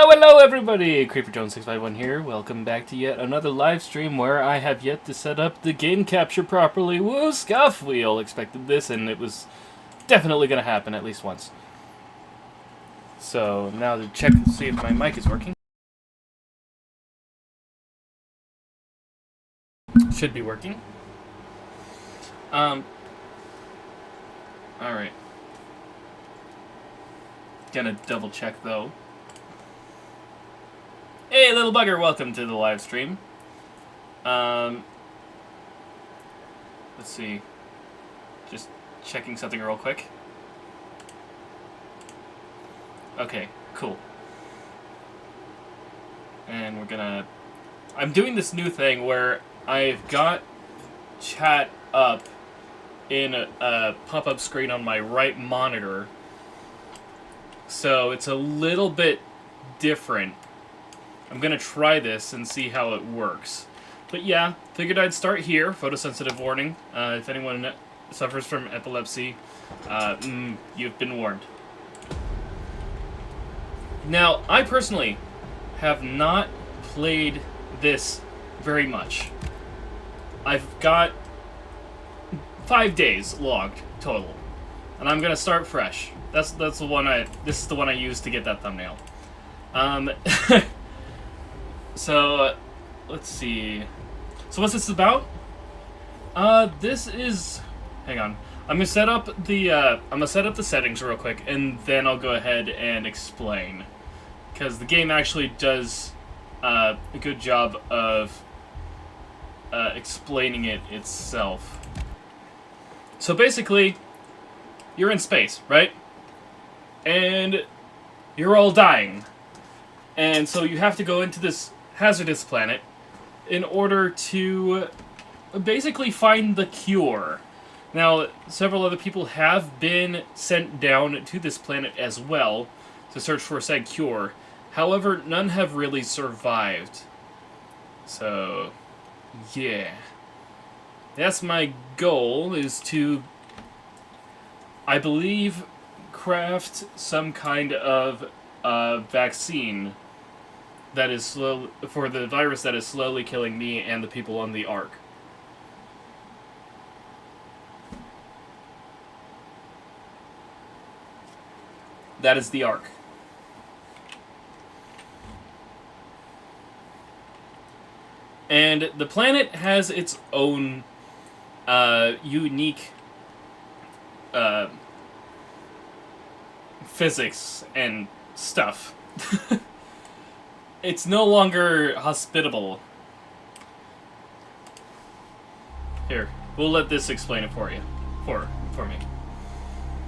Hello everybody! CreeperJones651 here. Welcome back to yet another live stream where I have yet to set up the game capture properly. Woo, scuff! We all expected this and it was definitely going to happen at least once. So now to check to see if my mic is working. Should be working. Alright. Gonna double check though. Hey, little bugger, welcome to the live stream. Let's see. Just checking something real quick. Okay, cool. And we're gonna... I'm doing this new thing where I've got chat up in a pop-up screen on my right monitor. So it's a little bit different. I'm gonna try this and see how it works. But yeah, figured I'd start here. Photosensitive warning. If anyone suffers from epilepsy, you've been warned. Now, I personally have not played this very much. I've got 5 days logged total, and I'm gonna start fresh. That's the one this is the one I used to get that thumbnail. So, let's see. So what's this about? This is... Hang on. I'm gonna set up the settings real quick, and then I'll go ahead and explain. Because the game actually does a good job of explaining it itself. So basically, you're in space, right? And you're all dying. And so you have to go into this hazardous planet in order to basically find the cure. Now, several other people have been sent down to this planet as well to search for said cure. However, none have really survived. So, yeah. That's my goal, is to, I believe, craft some kind of vaccine that is for the virus that is slowly killing me and the people on the Ark. That is the Ark. And the planet has its own unique physics and stuff. It's no longer hospitable. Here, we'll let this explain it for you. For me.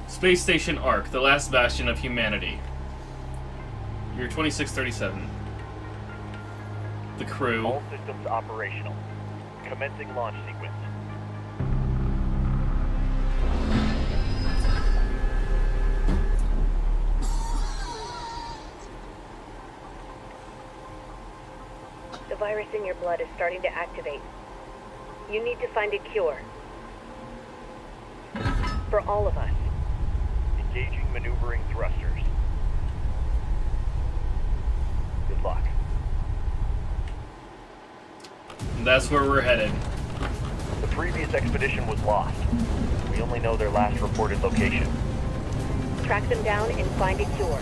Space Station Ark, the last bastion of humanity. Year 2637. The crew. All systems operational. Commencing launch sequence. The virus in your blood is starting to activate. You need to find a cure. For all of us. Engaging maneuvering thrusters. Good luck. And that's where we're headed. The previous expedition was lost. We only know their last reported location. Track them down and find a cure.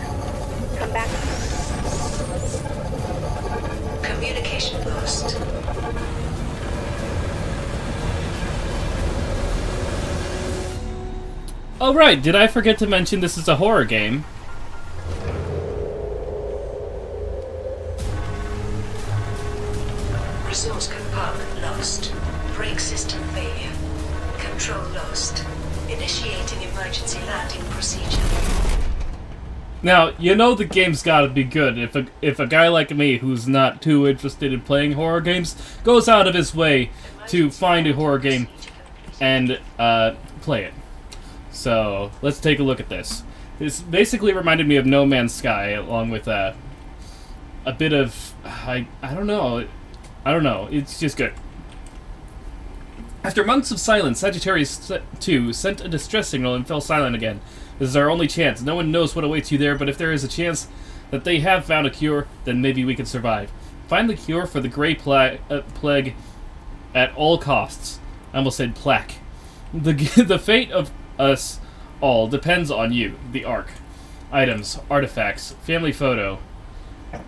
Come back. Communication lost. Oh right, did I forget to mention this is a horror game? Resource compartment lost. Brake system failure. Control lost. Initiating emergency landing procedure. Now, you know the game's gotta be good if a guy like me, who's not too interested in playing horror games, goes out of his way to find a horror game and play it. So, let's take a look at this. This basically reminded me of No Man's Sky, along with a bit of... I don't know. It's just good. After months of silence, Sagittarius 2 sent a distress signal and fell silent again. This is our only chance. No one knows what awaits you there, but if there is a chance that they have found a cure, then maybe we can survive. Find the cure for the Grey Plague at all costs. I almost said plaque. The fate of us all depends on you, the Ark. Items, artifacts, family photo.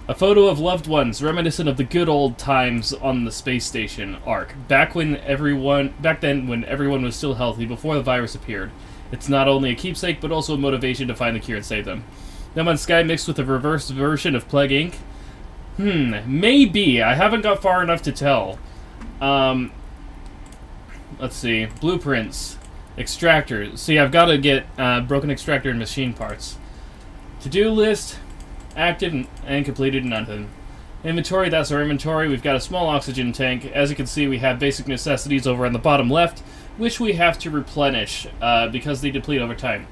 A photo of loved ones, reminiscent of the good old times on the space station, Ark. Back then when everyone was still healthy, before the virus appeared. It's not only a keepsake, but also a motivation to find the cure and save them. No Man's Sky mixed with a reverse version of Plague Inc. Maybe. I haven't got far enough to tell. Let's see. Blueprints. Extractor. See, I've got to get broken extractor and machine parts. To-do list. Active and completed, nothing. Inventory, that's our inventory. We've got a small oxygen tank. As you can see, we have basic necessities over on the bottom left, which we have to replenish because they deplete over time.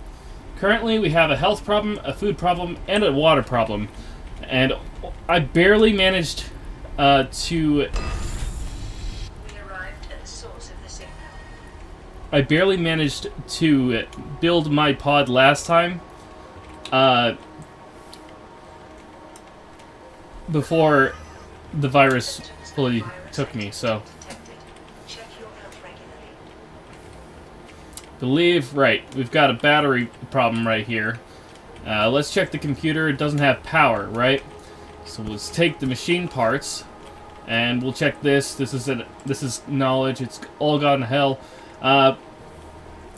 Currently, we have a health problem, a food problem, and a water problem. And I barely managed to... We arrived at the source of the signal. I barely managed to build my pod last time. Before the virus fully took me, so... Check your health regularly. Believe, right, we've got a battery problem right here. Let's check the computer. It doesn't have power, right? So let's take the machine parts, and we'll check this. This is knowledge. It's all gone to hell.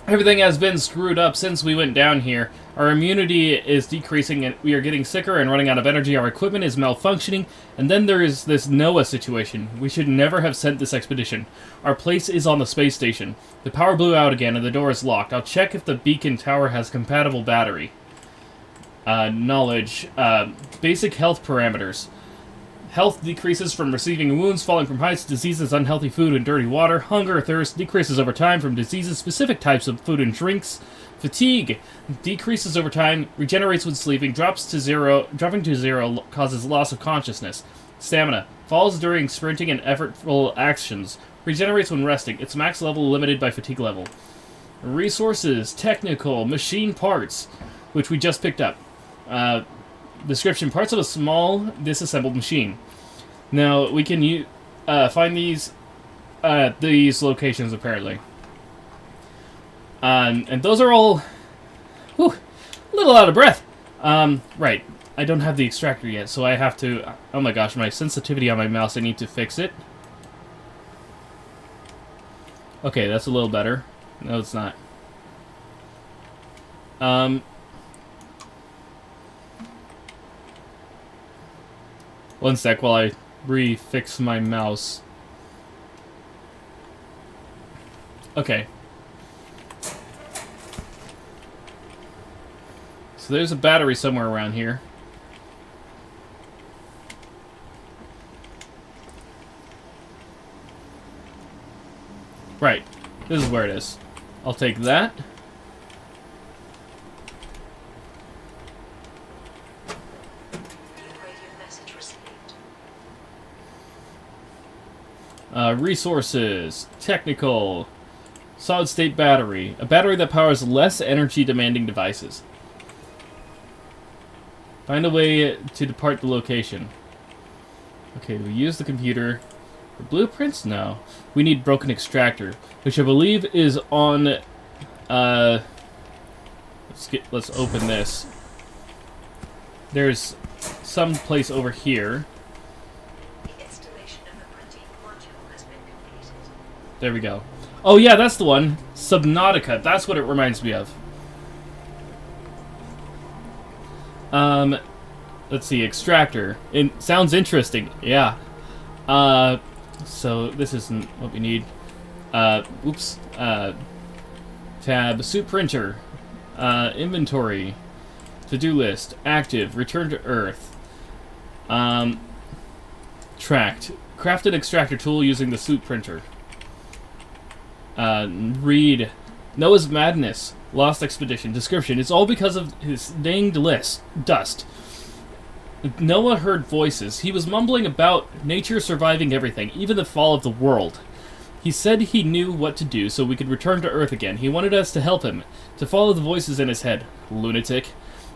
Everything has been screwed up since we went down here. Our immunity is decreasing, and we are getting sicker and running out of energy. Our equipment is malfunctioning, and then there is this Noah situation. We should never have sent this expedition. Our place is on the space station. The power blew out again, and the door is locked. I'll check if the beacon tower has compatible battery. Knowledge. Basic health parameters. Health decreases from receiving wounds, falling from heights, diseases, unhealthy food, and dirty water. Hunger or thirst decreases over time from diseases, specific types of food and drinks. Fatigue decreases over time, regenerates when sleeping, dropping to zero causes loss of consciousness. Stamina falls during sprinting and effortful actions, regenerates when resting. Its max level limited by fatigue level. Resources, technical, machine parts, which we just picked up. Description: parts of a small disassembled machine. Now we can find these at these locations apparently. And those are all a little out of breath. Right. I don't have the extractor yet, so I have to... Oh my gosh, my sensitivity on my mouse, I need to fix it. Okay, that's a little better. No, it's not. One sec while I refix my mouse. Okay. So there's a battery somewhere around here. Right. This is where it is. I'll take that. Resources, technical, solid-state battery. A battery that powers less energy-demanding devices. Find a way to depart the location. Okay, we use the computer. For blueprints? No. We need broken extractor, which I believe is on... Let's open this. There's some place over here. There we go. Oh yeah, that's the one. Subnautica. That's what it reminds me of. Let's see. Extractor. It sounds interesting. Yeah. So this isn't what we need. Oops. Tab. Suit printer. Inventory. To-do list. Active. Return to Earth. Tracked. Crafted extractor tool using the suit printer. Read. Noah's madness. Lost expedition. Description. It's all because of his dang dust. Noah heard voices. He was mumbling about nature surviving everything, even the fall of the world. He said he knew what to do so we could return to Earth again. He wanted us to help him, to follow the voices in his head. Lunatic.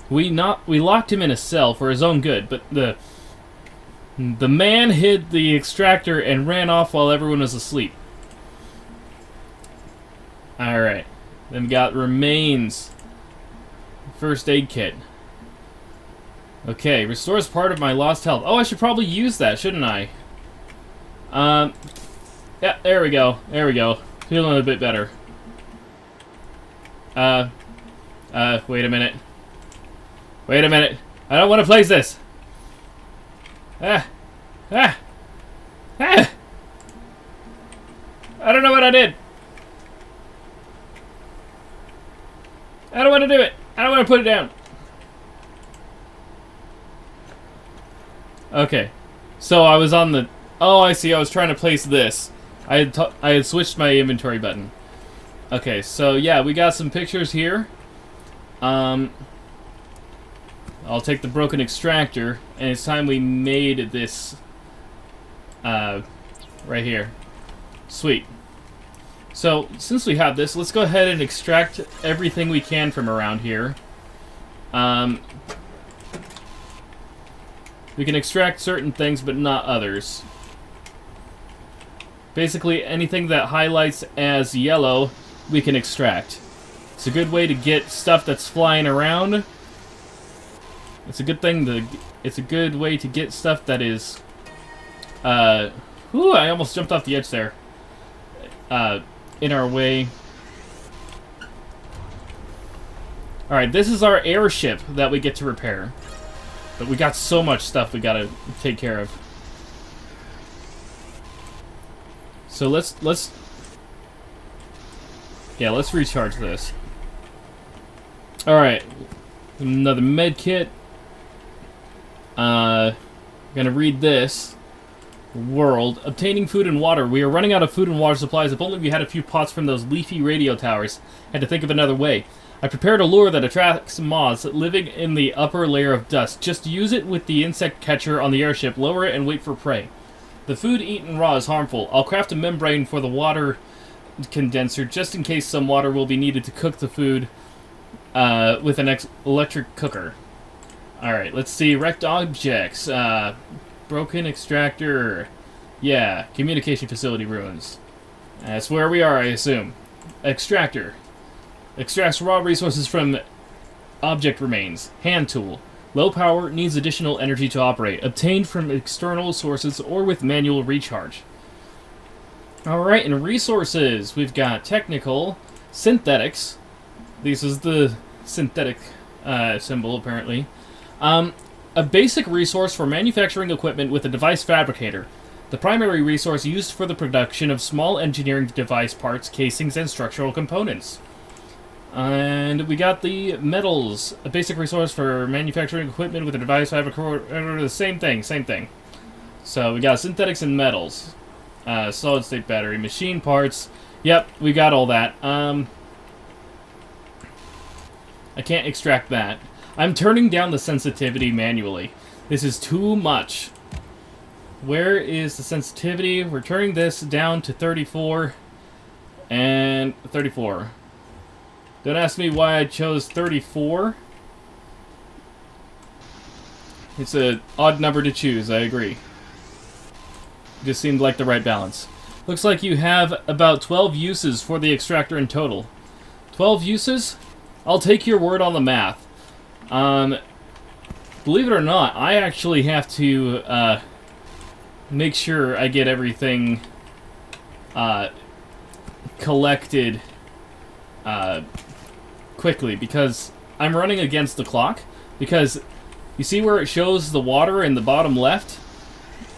We locked him in a cell for his own good, but the man hid the extractor and ran off while everyone was asleep. Alright. Then we got remains. First aid kit. Okay, restores part of my lost health. Oh, I should probably use that, shouldn't I? Yeah, there we go. There we go. Feeling a bit better. Wait a minute. Wait a minute. I don't want to place this. I don't know what I did. I don't want to do it. I don't want to put it down. Okay. So I was on the... Oh, I see. I was trying to place this. I had switched my inventory button. Okay, so yeah, we got some pictures here. I'll take the broken extractor, and it's time we made this right here. Sweet. So, since we have this, let's go ahead and extract everything we can from around here. We can extract certain things, but not others. Basically, anything that highlights as yellow, we can extract. It's a good way to get stuff that's flying around. It's a good way to get stuff that is... Ooh, I almost jumped off the edge there. In our way. Alright, this is our airship that we get to repair. But we got so much stuff we gotta take care of. So let's recharge this. Alright. Another med kit. Gonna read this. World. Obtaining food and water. We are running out of food and water supplies. If only we had a few pots from those leafy radio towers. Had to think of another way. I prepared a lure that attracts moths living in the upper layer of dust. Just use it with the insect catcher on the airship, lower it, and wait for prey. The food eaten raw is harmful. I'll craft a membrane for the water condenser just in case some water will be needed to cook the food with an electric cooker. Alright, let's see. Wrecked objects. Broken extractor. Yeah, communication facility ruins. That's where we are, I assume. Extractor. Extracts raw resources from object remains. Hand tool. Low power, needs additional energy to operate. Obtained from external sources or with manual recharge. Alright, and resources. We've got technical, synthetics. This is the synthetic symbol, apparently. A basic resource for manufacturing equipment with a device fabricator. The primary resource used for the production of small engineering device parts, casings, and structural components. And we got the metals. A basic resource for manufacturing equipment with a device fabricator. Same thing. So we got synthetics and metals. Solid state battery, machine parts. Yep, we got all that. I can't extract that. I'm turning down the sensitivity manually. This is too much. Where is the sensitivity? We're turning this down to 34 and 34. Don't ask me why I chose 34. It's an odd number to choose, I agree. Just seemed like the right balance. Looks like you have about 12 uses for the extractor in total. 12 uses? I'll take your word on the math. Believe it or not, I actually have to make sure I get everything collected quickly, because I'm running against the clock. Because you see where it shows the water in the bottom left?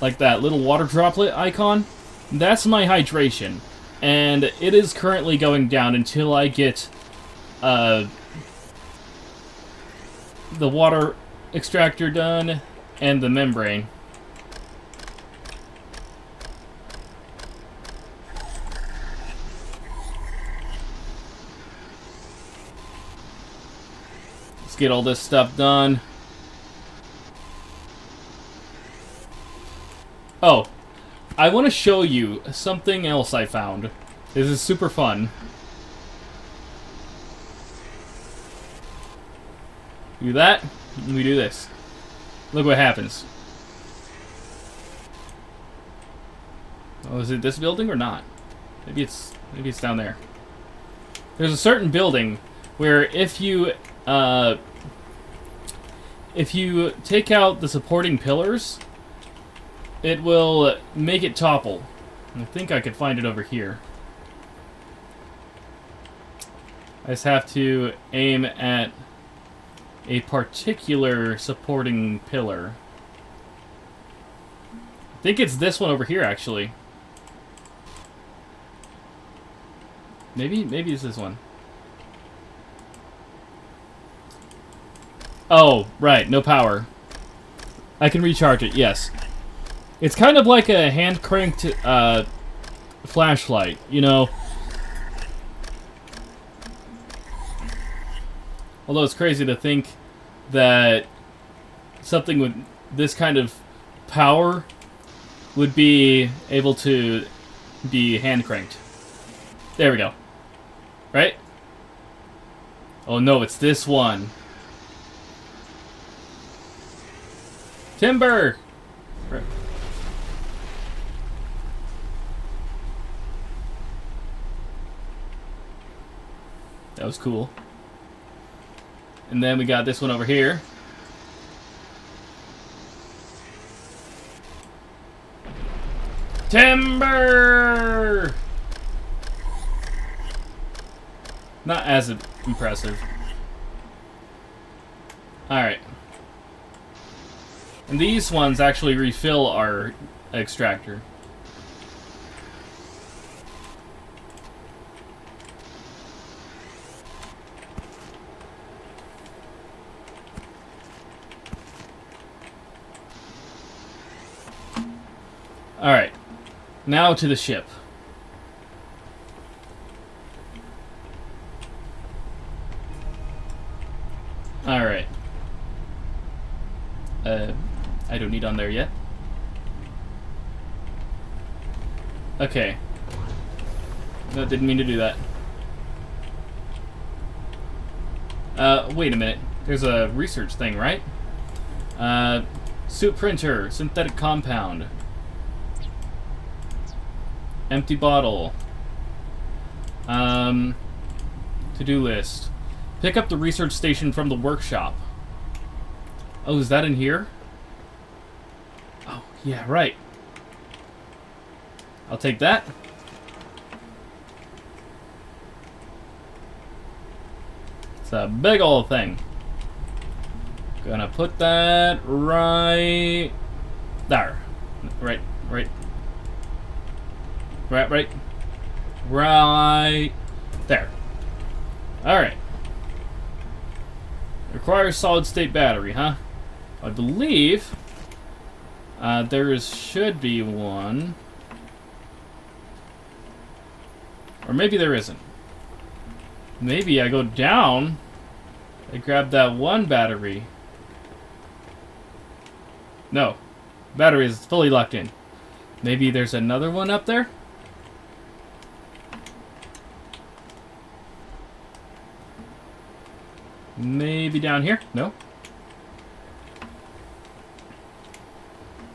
Like that little water droplet icon? That's my hydration. And it is currently going down until I get the water extractor done and the membrane. Let's get all this stuff done. Oh, I want to show you something else I found. This is super fun. Do that, and we do this. Look what happens. Oh, is it this building or not? Maybe it's down there. There's a certain building where if you take out the supporting pillars, it will make it topple. I think I could find it over here. I just have to aim at a particular supporting pillar. I think it's this one over here, actually. Maybe it's this one. Oh, right, no power. I can recharge it, yes. It's kind of like a hand-cranked flashlight, you know. Although it's crazy to think that something with this kind of power would be able to be hand-cranked. There we go. Right? Oh no, it's this one. Timber! Right. That was cool. And then we got this one over here. Timber! Not as impressive. Alright. And these ones actually refill our extractor. Alright. Now to the ship. Alright. I don't need on there yet. Okay. No, didn't mean to do that. Wait a minute. There's a research thing, right? Suit printer, synthetic compound. Empty bottle. To-do list. Pick up the research station from the workshop. Oh, is that in here? Oh, yeah, right. I'll take that. It's a big old thing. Gonna put that right there. Right there. Alright. Requires solid state battery, huh? I believe there should be one. Or maybe there isn't. Maybe I go down, I grab that one battery. No. Battery is fully locked in. Maybe there's another one up there? Maybe down here? No?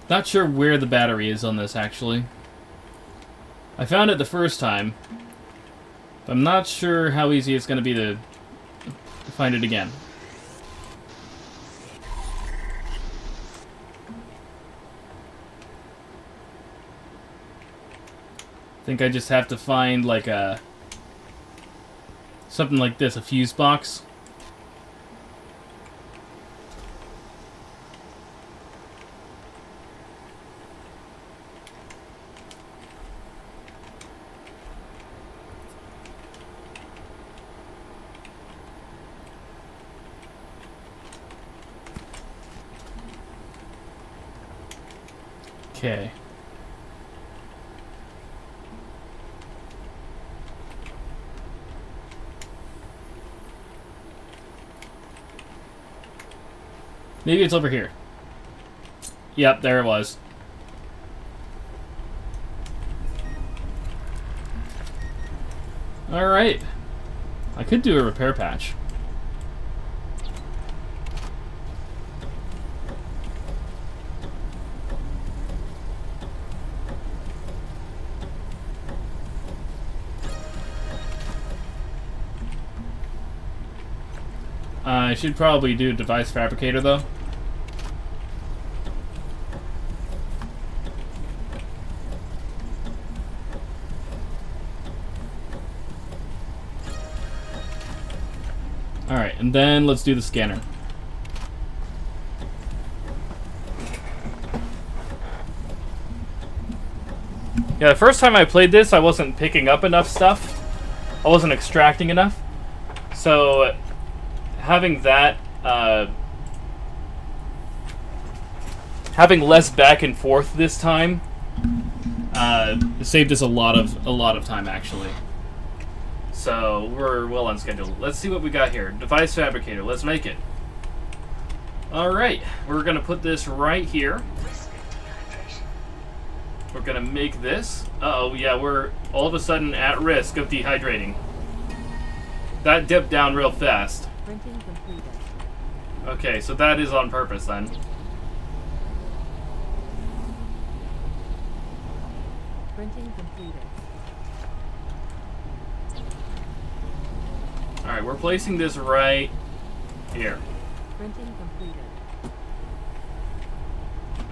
Not sure where the battery is on this, actually. I found it the first time. But I'm not sure how easy it's going to be to find it again. I think I just have to find, like, a... something like this, a fuse box. Okay. Maybe it's over here. Yep, there it was. Alright. I could do a repair patch. I should probably do device fabricator though. Alright, and then let's do the scanner. Yeah, the first time I played this, I wasn't picking up enough stuff. I wasn't extracting enough. So, having that, having less back and forth this time, saved us a lot of time, actually. So, we're well on schedule. Let's see what we got here. Device fabricator, let's make it. Alright, we're gonna put this right here. We're gonna make this. Uh-oh, yeah, we're all of a sudden at risk of dehydrating. That dipped down real fast. Printing completed. Okay, so that is on purpose then. Printing completed. Alright, we're placing this right here. Printing completed.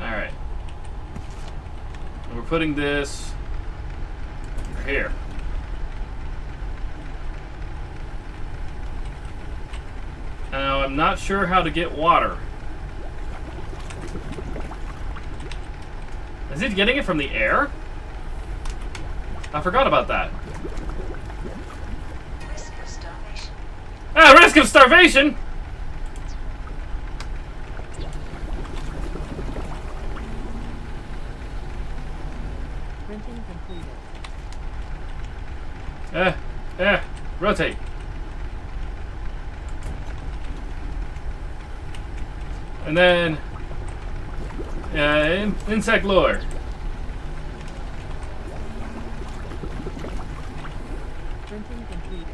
Alright. And we're putting this here. Now, I'm not sure how to get water. Is it getting it from the air? I forgot about that. Risk of starvation. Ah, risk of starvation! Printing completed. Rotate. And then, insect lure. Printing completed.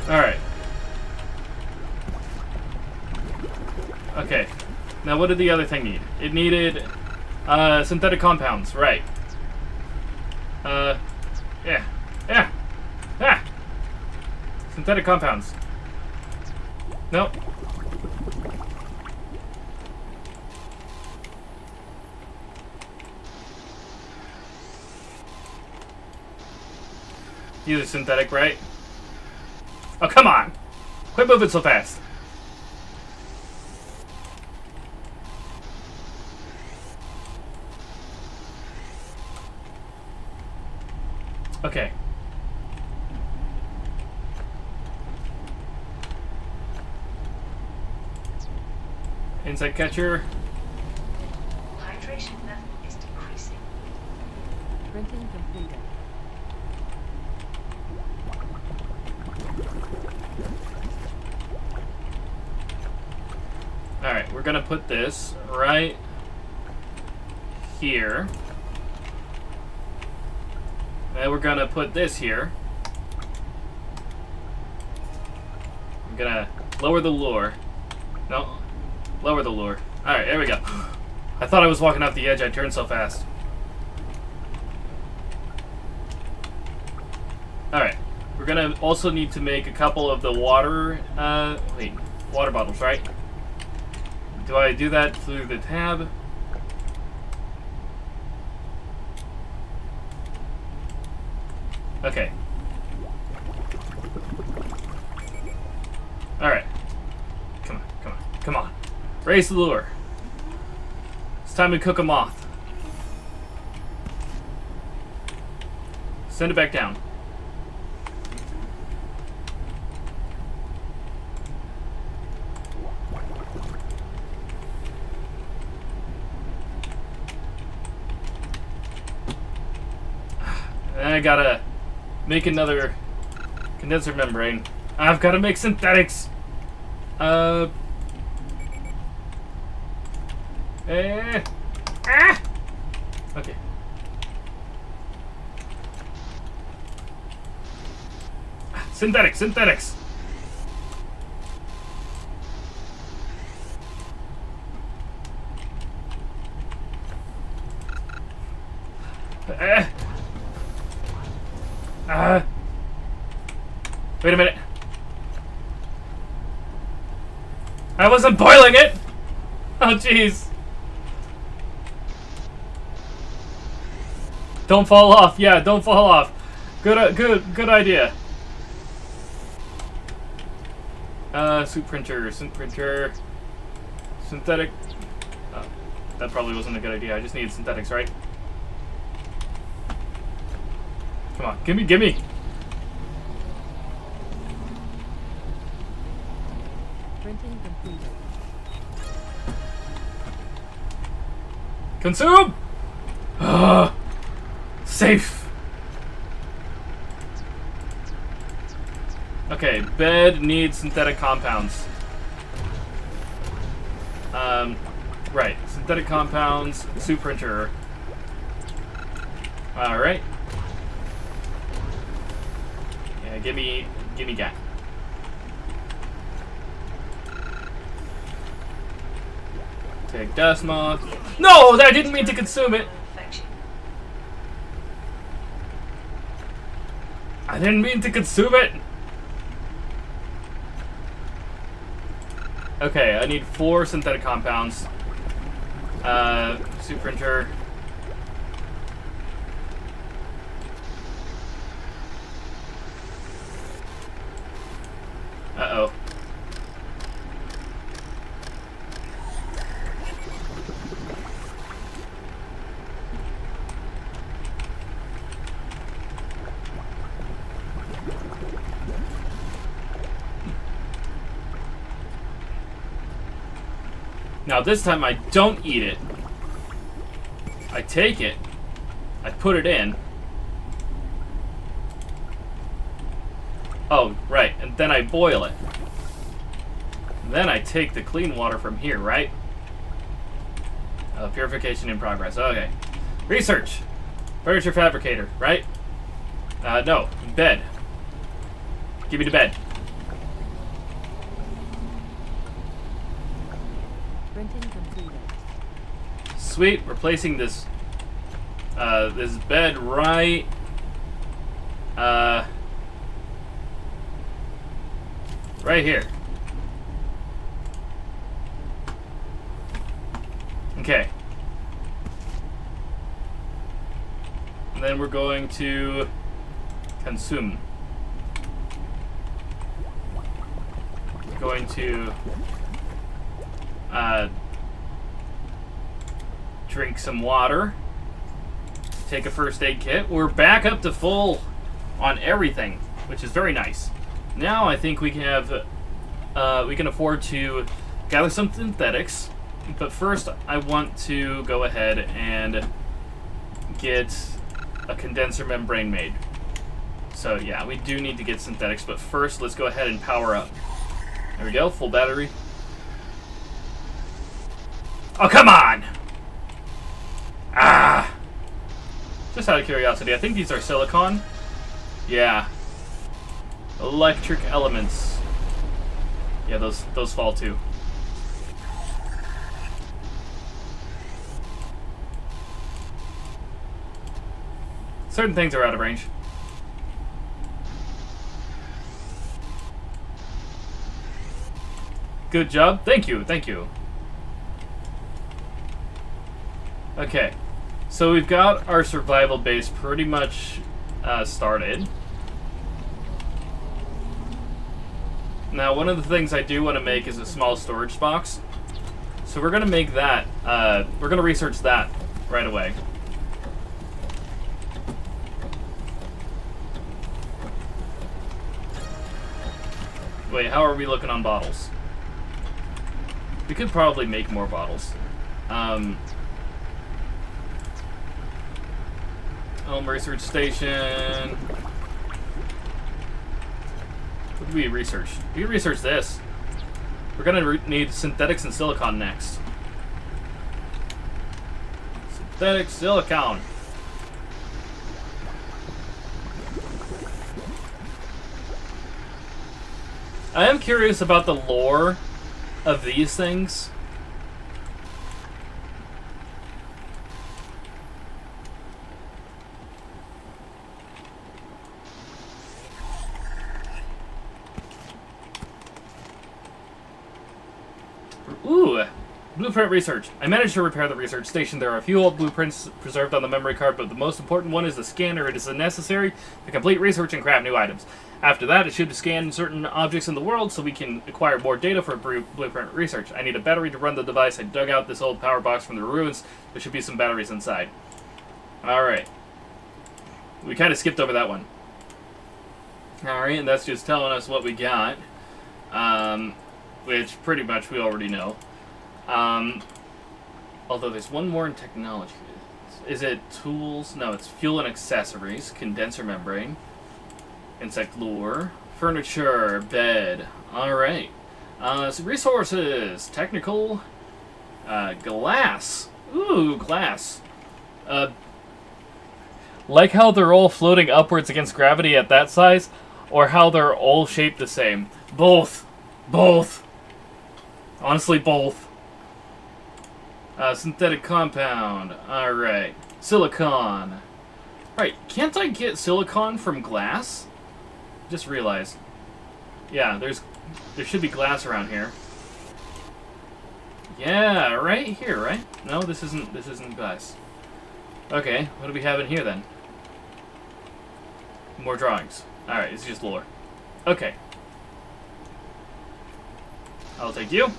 Alright. Okay. Now what did the other thing need? It needed, synthetic compounds, right. Synthetic compounds. Nope. These are synthetic, right? Oh, come on! Quit moving so fast. Okay. Insect catcher. Hydration level is decreasing. Printing completed. Alright, we're gonna put this right here. And we're gonna put this here. I'm gonna lower the lure. No, lower the lure. Alright, there we go. I thought I was walking off the edge, I turned so fast. Alright, we're gonna also need to make a couple of the water, water bottles, right? Do I do that through the tab? Okay. Alright. Come on, come on, come on. Raise the lure. It's time to cook a moth. Send it back down. I gotta make another condenser membrane. I've gotta make synthetics. Okay. Synthetics. Wait a minute. I wasn't boiling it! Oh, jeez. Don't fall off. Yeah, don't fall off. Good idea. Soup printer, synthetic. That probably wasn't a good idea. I just needed synthetics, right? Come on, gimme. Printing completed. Consume! Safe! Okay, bed needs synthetic compounds. Right. Synthetic compounds, soup printer. Alright. Yeah, gimme gas. Take dust moth. No! I didn't mean to consume it! Infection. I didn't mean to consume it! Okay, I need 4 synthetic compounds. Soup printer. Uh-oh. Now this time I don't eat it. I take it. I put it in. Oh, right. And then I boil it. And then I take the clean water from here, right? Purification in progress. Okay. Research. Furniture fabricator, right? No. Bed. Give me the bed. Printing completed. Sweet, replacing this this bed right right here. Okay. And then we're going to consume. Going to drink some water, take a first aid kit. We're back up to full on everything, which is very nice. Now I think we can have we can afford to gather some synthetics, but first I want to go ahead and get a condenser membrane made. So yeah, we do need to get synthetics, but first let's go ahead and power up. There we go, full battery. Oh, come on! Ah! Just out of curiosity, I think these are silicon. Yeah. Electric elements. Yeah, those fall too. Certain things are out of range. Good job. Thank you. Thank you. Okay. So we've got our survival base pretty much started. Now, one of the things I do want to make is a small storage box. So we're going to make that. We're going to research that right away. Wait, how are we looking on bottles? We could probably make more bottles. Home research station. What did we research? We researched this. We're gonna need synthetics and silicon next. Synthetic silicon. I am curious about the lore of these things. Ooh, blueprint research. I managed to repair the research station. There are a few old blueprints preserved on the memory card, but the most important one is the scanner. It is necessary to complete research and craft new items. After that, it should scan certain objects in the world so we can acquire more data for blueprint research. I need a battery to run the device. I dug out this old power box from the ruins. There should be some batteries inside. Alright. We kind of skipped over that one. Alright, and that's just telling us what we got. Which pretty much we already know. Although there's one more in technology. Is it tools? No, it's fuel and accessories. Condenser membrane. Insect lure. Furniture. Bed. Alright. So resources. Technical. Glass. Ooh, glass. Like how they're all floating upwards against gravity at that size, or how they're all shaped the same. Both. Both. Honestly, both. Synthetic compound. Alright. Silicon. Right, can't I get silicon from glass? Just realized. Yeah, there should be glass around here. Yeah, right here, right? No, this isn't glass. Okay, what do we have in here then? More drawings. Alright, it's just lore. Okay. I'll take you.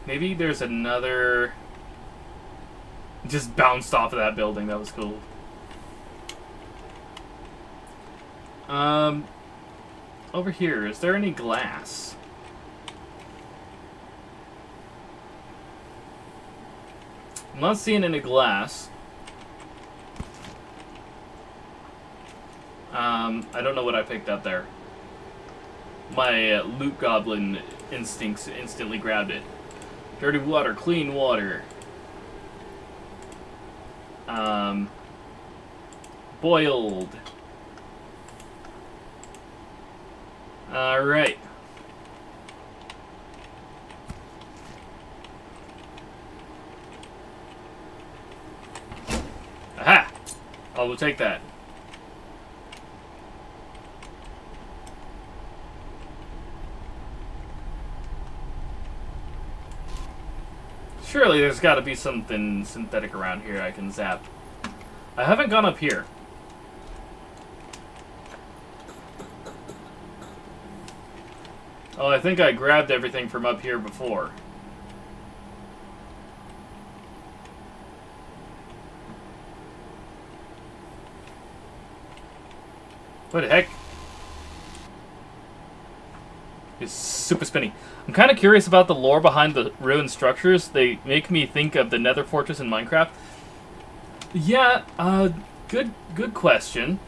Maybe there's another... Just bounced off of that building. That was cool. Over here, is there any glass? I'm not seeing any glass. I don't know what I picked up there. My loot goblin instincts instantly grabbed it. Dirty water, clean water. Boiled. Alright. Aha! I will take that. Surely there's got to be something synthetic around here I can zap. I haven't gone up here. Oh, I think I grabbed everything from up here before. What the heck? It's super spinny. I'm kind of curious about the lore behind the ruined structures. They make me think of the Nether Fortress in Minecraft. Yeah, good question.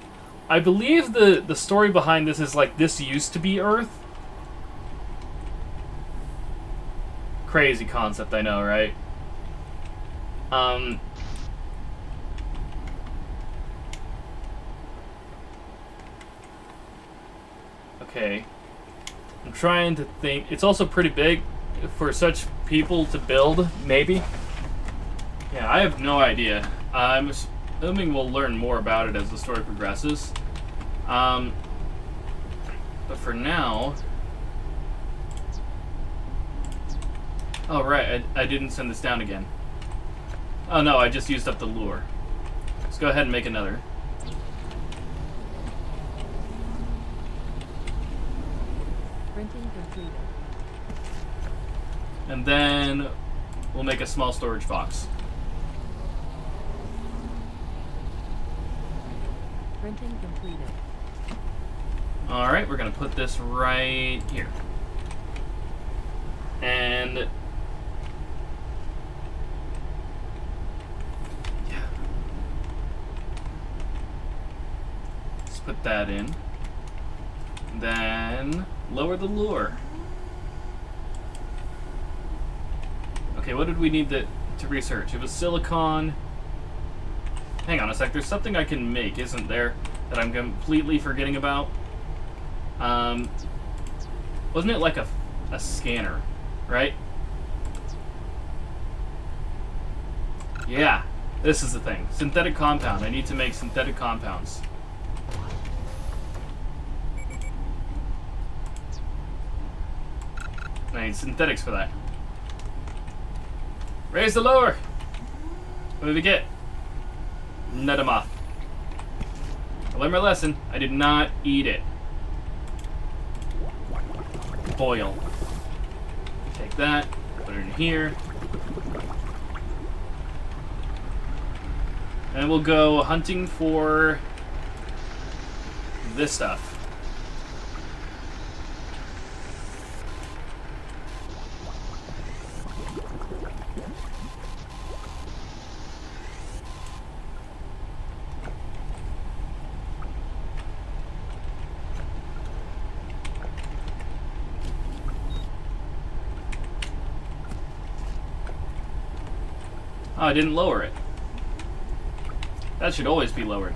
I believe the story behind this is like this used to be Earth. Crazy concept, I know, right? Okay. I'm trying to think. It's also pretty big for such people to build, maybe. Yeah, I have no idea. I'm assuming we'll learn more about it as the story progresses. But for now... Oh, right, I didn't send this down again. Oh, no, I just used up the lure. Let's go ahead and make another. Printing completed. And then we'll make a small storage box. Printing completed. Alright, we're going to put this right here. And... yeah. Let's put that in. Then lower the lure. Okay, what did we need to research? It was silicon. Hang on a sec, there's something I can make, isn't there? That I'm completely forgetting about. Wasn't it like a scanner, right? Yeah, this is the thing. Synthetic compound. I need to make synthetic compounds. I need synthetics for that. Raise the lower! What did we get? Nutamoth. I learned my lesson. I did not eat it. Boil. Take that, put it in here. And we'll go hunting for this stuff. Oh, I didn't lower it. That should always be lowered.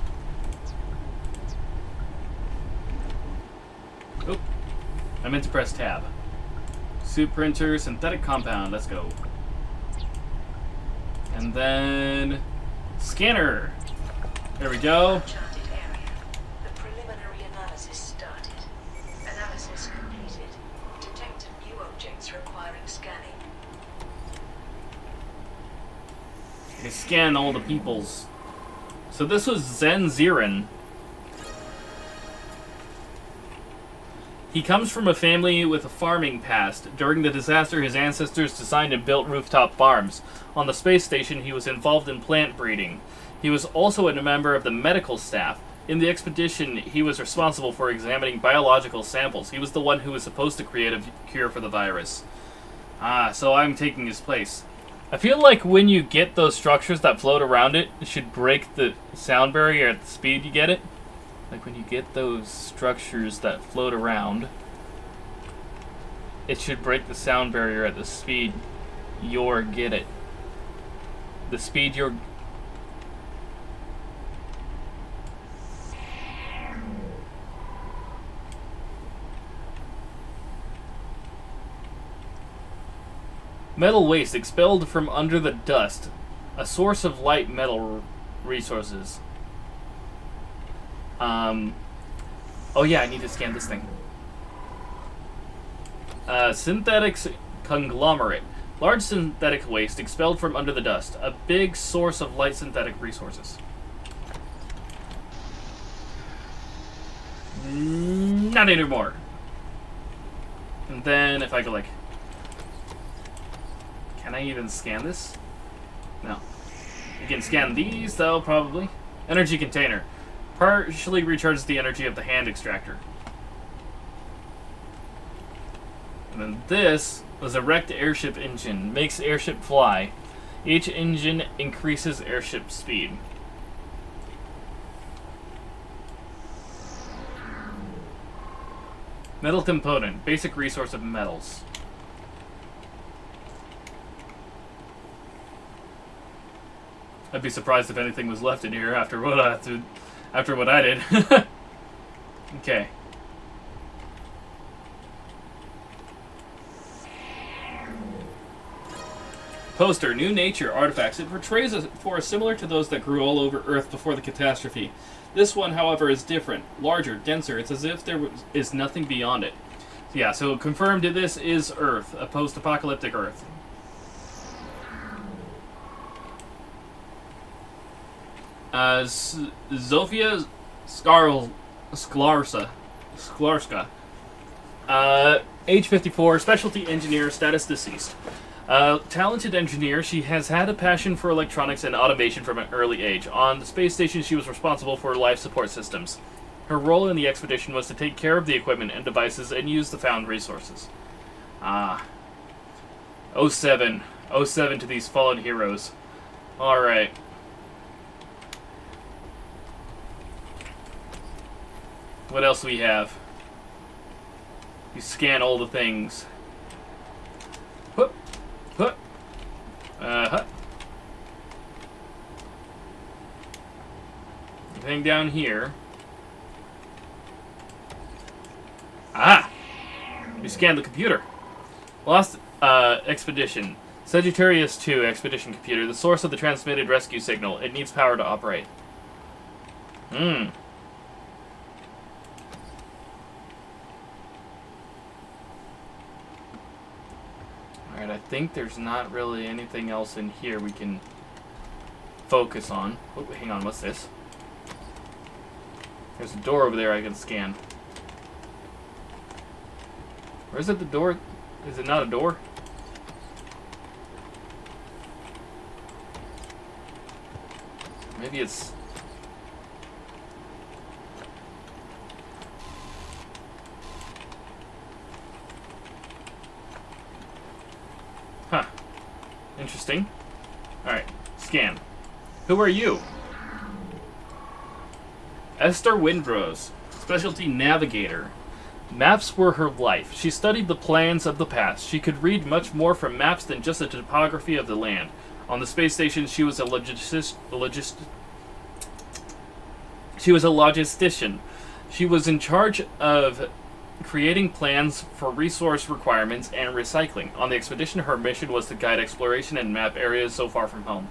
Oop. I meant to press tab. Soup printer, synthetic compound. Let's go. And then scanner. There we go. Uncharted area. The preliminary analysis started. Analysis completed. Detected new objects requiring scanning. I scan all the peoples. So this was Zen Zirin. He comes from a family with a farming past. During the disaster, his ancestors designed and built rooftop farms. On the space station, he was involved in plant breeding. He was also a member of the medical staff. In the expedition, he was responsible for examining biological samples. He was the one who was supposed to create a cure for the virus. So I'm taking his place. I feel like when you get those structures that float around it, it should break the sound barrier at the speed you get it. Like when you get those structures that float around, it should break the sound barrier at the speed you're get it. The speed you're... Metal waste expelled from under the dust. A source of light metal resources. Oh yeah, I need to scan this thing. Synthetics conglomerate. Large synthetic waste expelled from under the dust. A big source of light synthetic resources. Not anymore. And then if I go like... Can I even scan this? No. You can scan these, though, probably. Energy container. Partially recharges the energy of the hand extractor. And then this was a wrecked airship engine. Makes airship fly. Each engine increases airship speed. Metal component. Basic resource of metals. I'd be surprised if anything was left in here after what I did. Okay. Poster, New Nature Artifacts. It portrays a forest similar to those that grew all over Earth before the catastrophe. This one, however, is different. Larger, denser. It's as if there is nothing beyond it. Yeah, so confirmed this is Earth, a post-apocalyptic Earth. Zofia Sklarska. Age 54, specialty engineer, status deceased. Talented engineer, she has had a passion for electronics and automation from an early age. On the space station, she was responsible for life support systems. Her role in the expedition was to take care of the equipment and devices and use the found resources. 07. 07 to these fallen heroes. Alright. What else do we have? You scan all the things. Hup. Hup. Hup. Anything down here? Ah! We scanned the computer. Lost expedition. Sagittarius 2 expedition computer. The source of the transmitted rescue signal. It needs power to operate. Hmm. Alright, I think there's not really anything else in here we can focus on. Oh, hang on, what's this? There's a door over there I can scan. Or is it the door? Is it not a door? Maybe it's... Huh. Interesting. Alright, scan. Who are you? Esther Windrose, specialty navigator. Maps were her life. She studied the plans of the past. She could read much more from maps than just a topography of the land. On the space station, she was a logistician. She was in charge of creating plans for resource requirements and recycling. On the expedition, her mission was to guide exploration and map areas so far from home.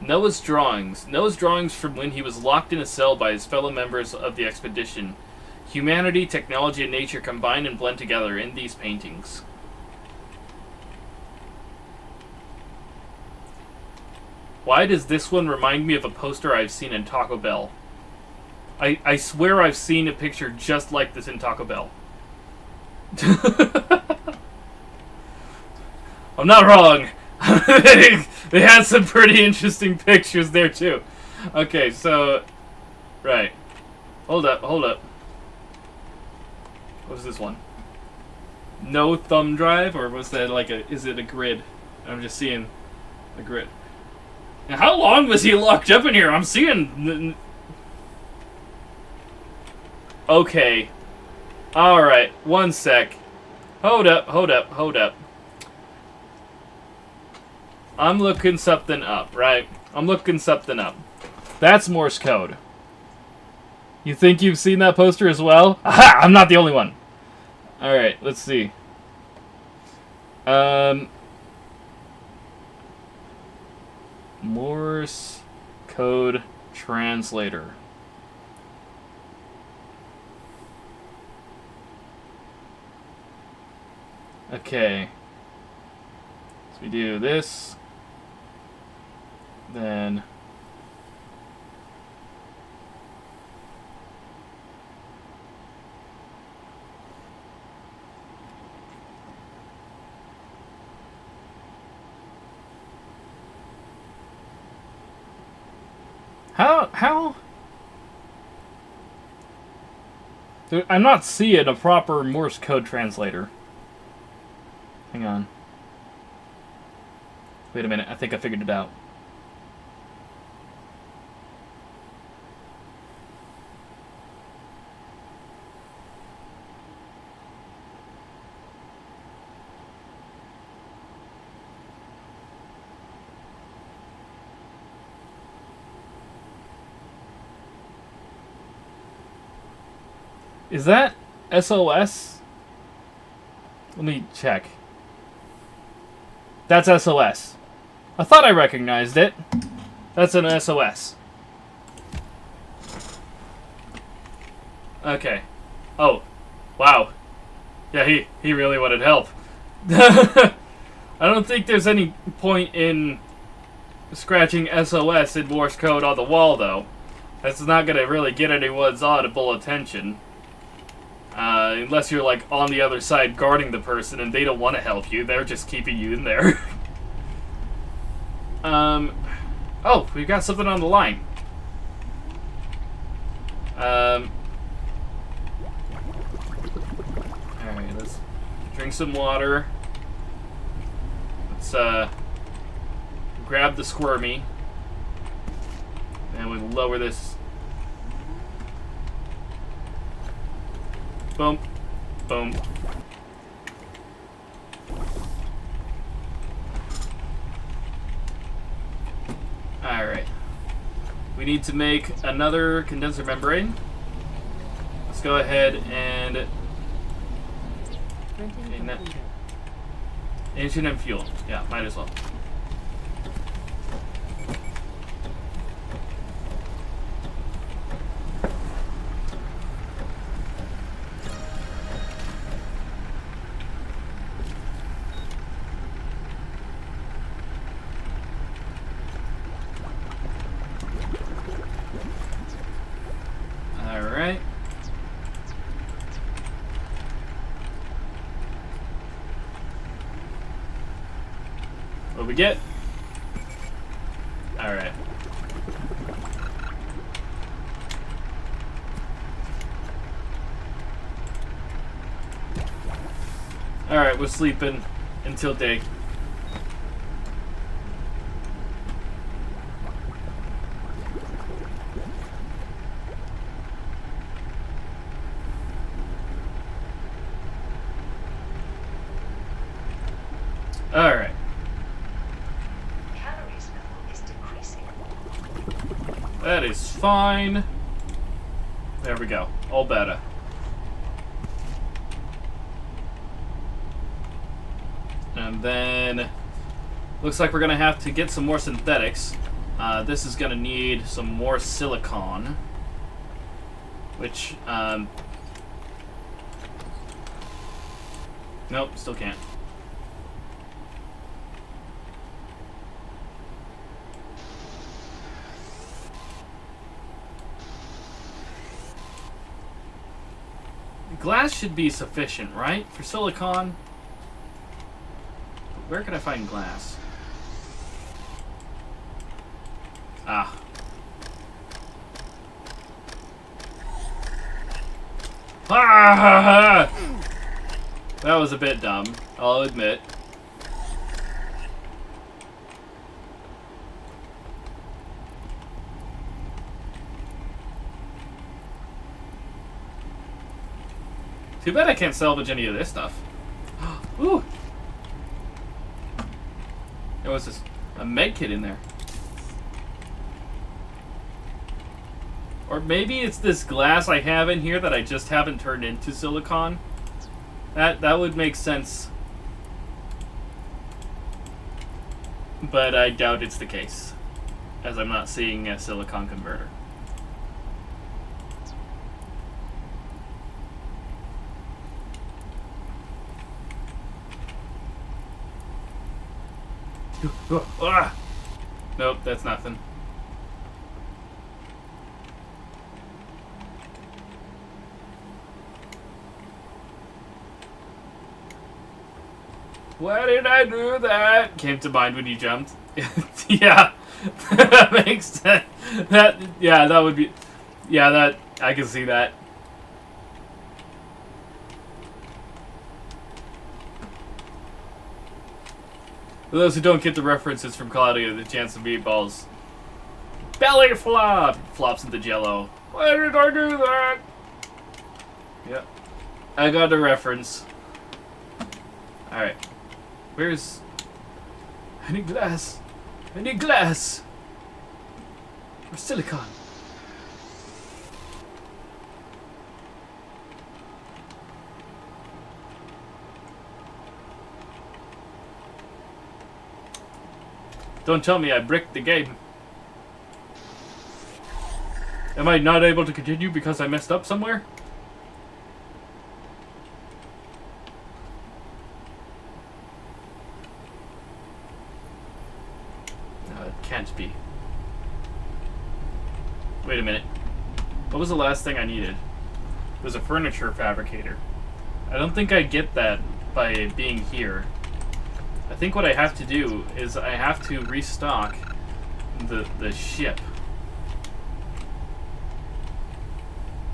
Noah's drawings. Noah's drawings from when he was locked in a cell by his fellow members of the expedition. Humanity, technology, and nature combine and blend together in these paintings. Why does this one remind me of a poster I've seen in Taco Bell? I swear I've seen a picture just like this in Taco Bell. I'm not wrong. They had some pretty interesting pictures there too. Okay, so right. Hold up. What was this one? No thumb drive, or was that like is it a grid? I'm just seeing a grid. Now, how long was he locked up in here? I'm seeing... Okay. Alright, one sec. Hold up. I'm looking something up, right? That's Morse code. You think you've seen that poster as well? Aha! I'm not the only one. Alright, let's see. Morse code translator. Okay. So we do this. Then... How? Dude, I'm not seeing a proper Morse code translator. Hang on. Wait a minute, I think I figured it out. Is that SOS? Let me check. That's SOS. I thought I recognized it. That's an SOS. Okay. Oh. Wow. Yeah, he really wanted help. I don't think there's any point in scratching SOS in Morse code on the wall, though. That's not gonna really get anyone's audible attention. Unless you're, like, on the other side guarding the person and they don't want to help you. They're just keeping you in there. Oh, we've got something on the line. Alright, let's drink some water. Let's, grab the squirmy. And we lower this. Boom. Boom. Alright. We need to make another condenser membrane. Let's go ahead and... Printing completed. Engine and fuel. Yeah, might as well. Alright. What we get? Alright. Alright, we're sleeping until day. Alright. Calories level is decreasing. That is fine. There we go. All better. And then looks like we're gonna have to get some more synthetics. This is gonna need some more silicon, which nope, still can't. Glass should be sufficient, right? For silicon. But where can I find glass? Ah. Ah! That was a bit dumb, I'll admit. Too bad I can't salvage any of this stuff. Ooh! There was this a med kit in there. Or maybe it's this glass I have in here that I just haven't turned into silicon. That would make sense. But I doubt it's the case, as I'm not seeing a silicon converter. Nope, that's nothing. Why did I do that? Came to mind when you jumped. Yeah, that makes sense. That would be. Yeah, that I can see that. For those who don't get the references from Claudia, the chance of meatballs. Belly flop! Flops into jello. Why did I do that? Yep. I got the reference. Alright. Where's... I need glass. I need glass. Or silicon. Don't tell me I bricked the game. Am I not able to continue because I messed up somewhere? No, it can't be. Wait a minute. What was the last thing I needed? It was a furniture fabricator. I don't think I get that by being here. I think what I have to do is I have to restock the ship.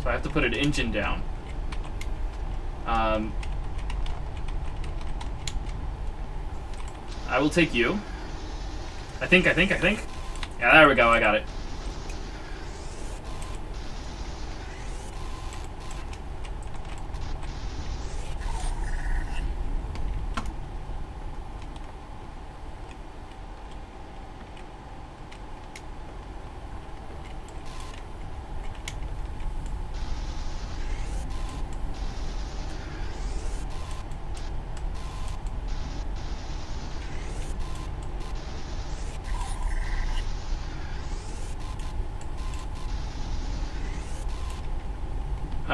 So I have to put an engine down. I will take you. I think. Yeah, there we go, I got it.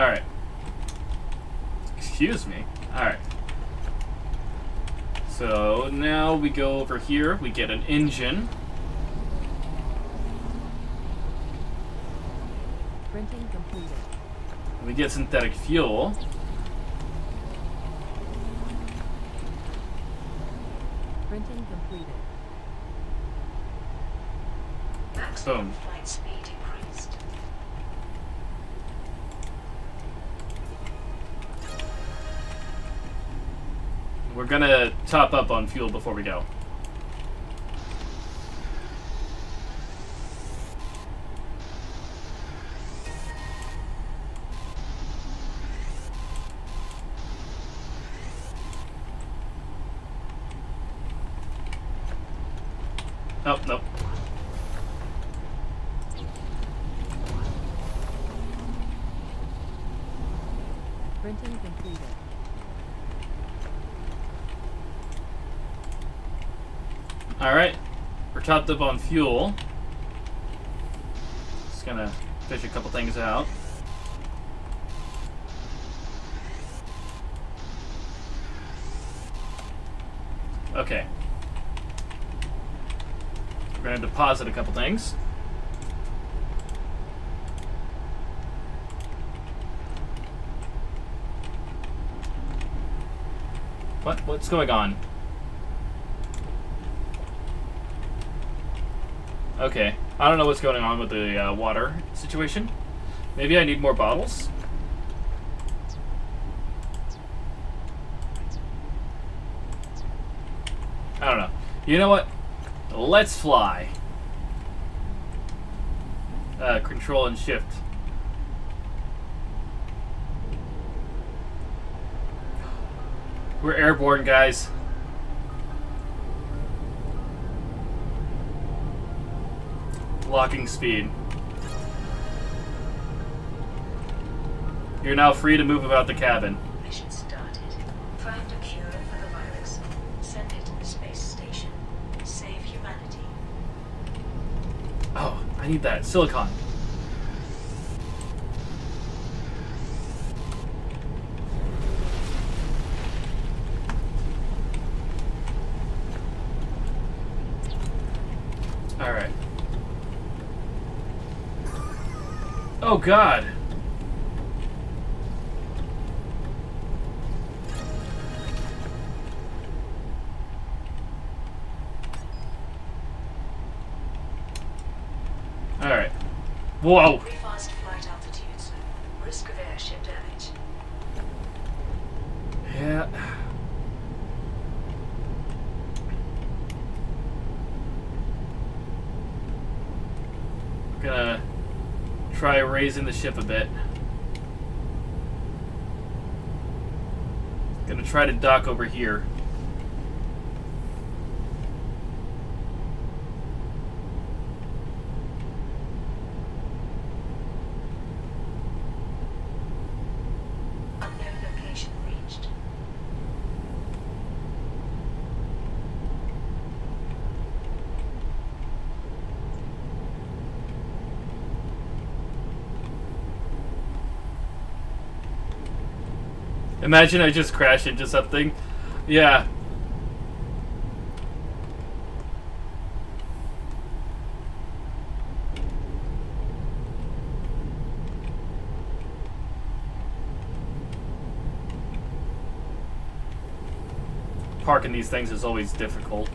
Alright. Excuse me. Alright. So now we go over here, we get an engine. Printing completed. We get synthetic fuel. Printing completed. Maximum Boom. flight speed increased. We're gonna top up on fuel before we go. Oh, nope. Printing completed. Alright. We're topped up on fuel. Just gonna fish a couple things out. Okay. We're gonna deposit a couple things. What's going on? Okay. I don't know what's going on with the water situation. Maybe I need more bottles? I don't know. You know what? Let's fly. Control and shift. We're airborne, guys. Locking speed. You're now free to move about the cabin. Mission started. Find a cure for the virus. Send it to the space station. Save humanity. Oh, I need that. Silicon. Alright. Oh, God. Alright. Whoa! Very fast flight altitudes. Risk of airship damage. Yeah. Gonna try raising the ship a bit. Gonna try to dock over here. Unknown location reached. Imagine I just crash into something. Yeah. Parking these things is always difficult.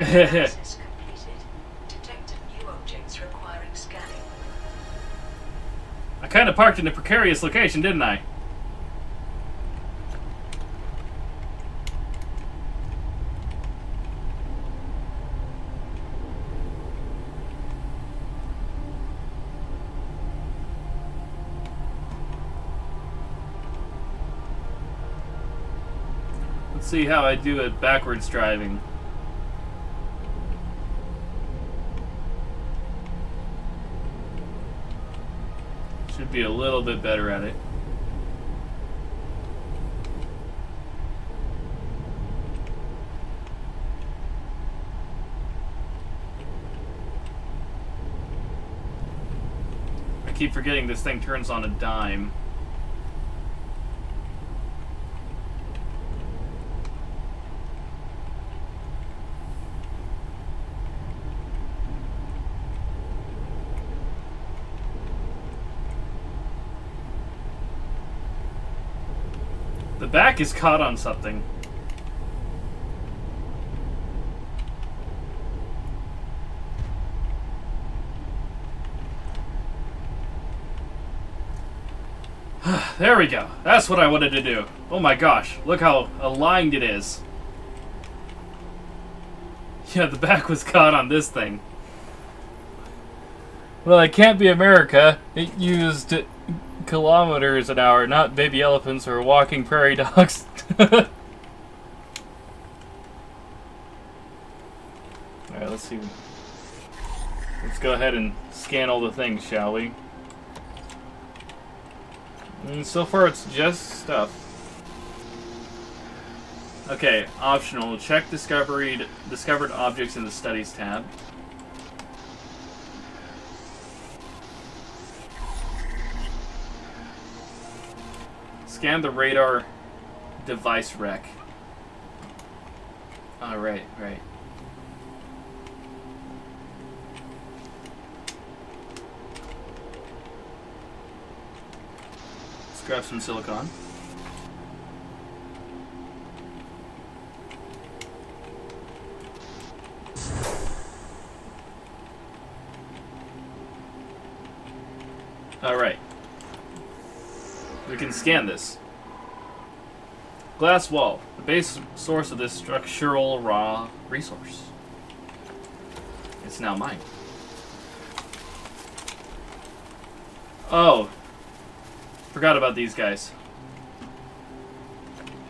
Analysis completed. Detected new objects requiring scanning. I kind of parked in a precarious location, didn't I? Let's see how I do it backwards driving. Should be a little bit better at it. I keep forgetting this thing turns on a dime. The back is caught on something. There we go. That's what I wanted to do. Oh my gosh, look how aligned it is. Yeah, the back was caught on this thing. Well, it can't be America. It used kilometers an hour, not baby elephants or walking prairie dogs. Alright, let's see. Let's go ahead and scan all the things, shall we? And so far it's just stuff. Okay, optional. Check discovered objects in the Studies tab. Scan the radar device wreck. Oh, right. Let's grab some silicon. Alright. We can scan this. Glass wall, the base source of this structural raw resource. It's now mine. Oh. Forgot about these guys.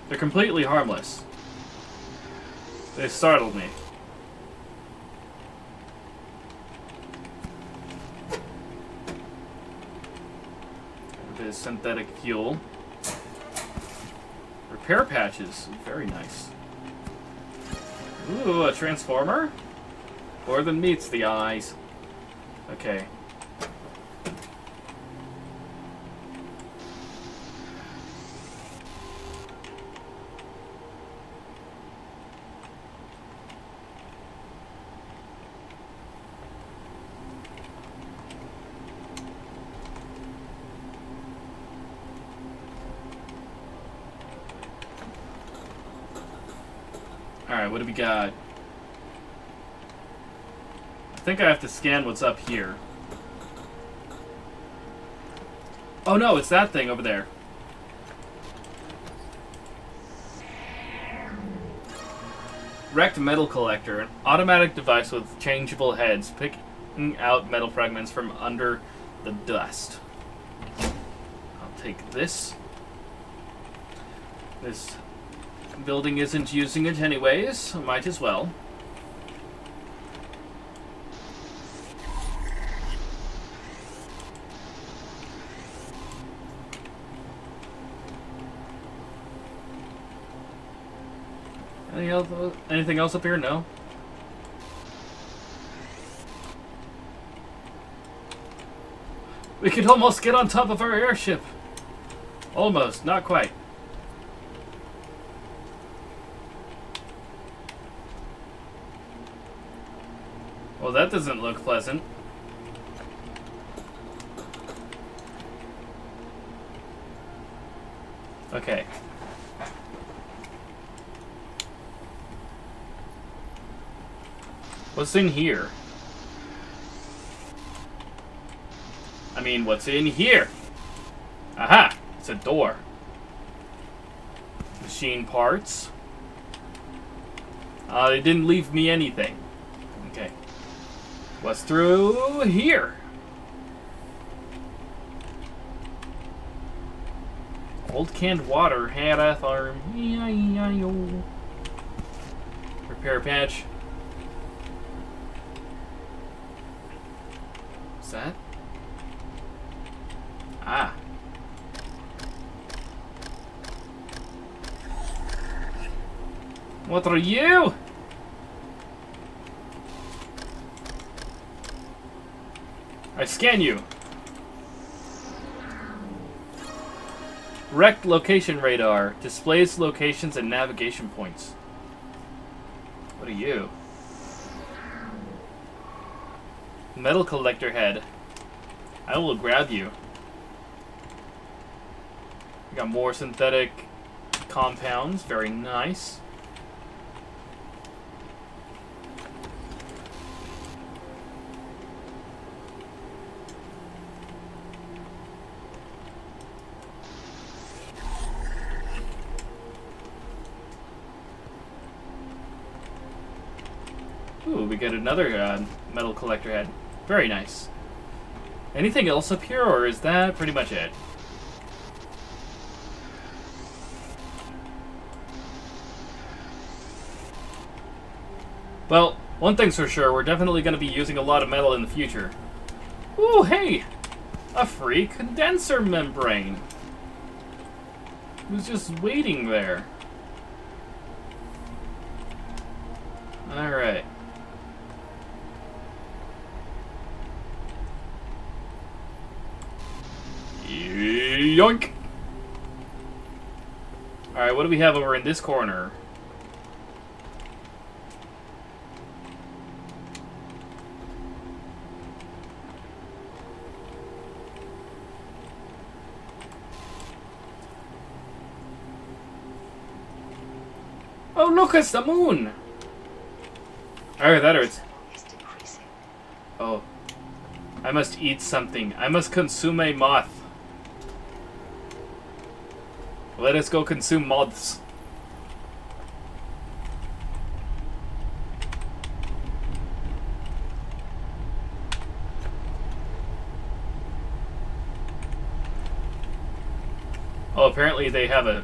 They're completely harmless. They startled me. A bit of synthetic fuel. Repair patches. Very nice. Ooh, a transformer? More than meets the eyes. Okay. Alright, what do we got? I think I have to scan what's up here. Oh no, it's that thing over there. Wrecked metal collector, an automatic device with changeable heads, picking out metal fragments from under the dust. I'll take this. This building isn't using it anyways, so might as well. Anything else up here? No. We could almost get on top of our airship. Almost, not quite. Well, that doesn't look pleasant. Okay. What's in here? I mean, what's in here? Aha! It's a door. Machine parts. They didn't leave me anything. Okay. What's through here? Old canned water, Hadath arm. E-I-E-I-O. Repair patch. What's that? Ah. What are you? I scan you. Wrecked location radar displays locations and navigation points. What are you? Metal collector head. I will grab you. We got more synthetic compounds. Very nice. Ooh, we get another metal collector head. Very nice. Anything else up here, or is that pretty much it? Well, one thing's for sure, we're definitely going to be using a lot of metal in the future. Ooh, hey! A free condenser membrane! It was just waiting there. Alright. Yoink! Alright, what do we have over in this corner? Oh, look, it's the moon! Alright, that hurts. Is decreasing. Oh. I must eat something. I must consume a moth. Let us go consume moths. Oh, apparently they have a...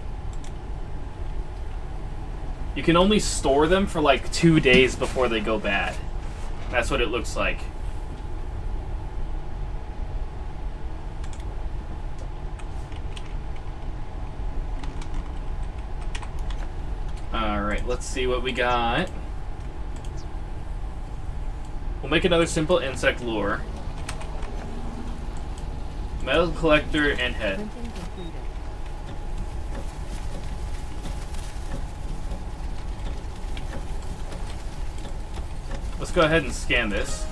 You can only store them for like 2 days before they go bad. That's what it looks like. Alright, let's see what we got. We'll make another simple insect lure. Metal collector and head. Printing completed. Let's go ahead and scan this.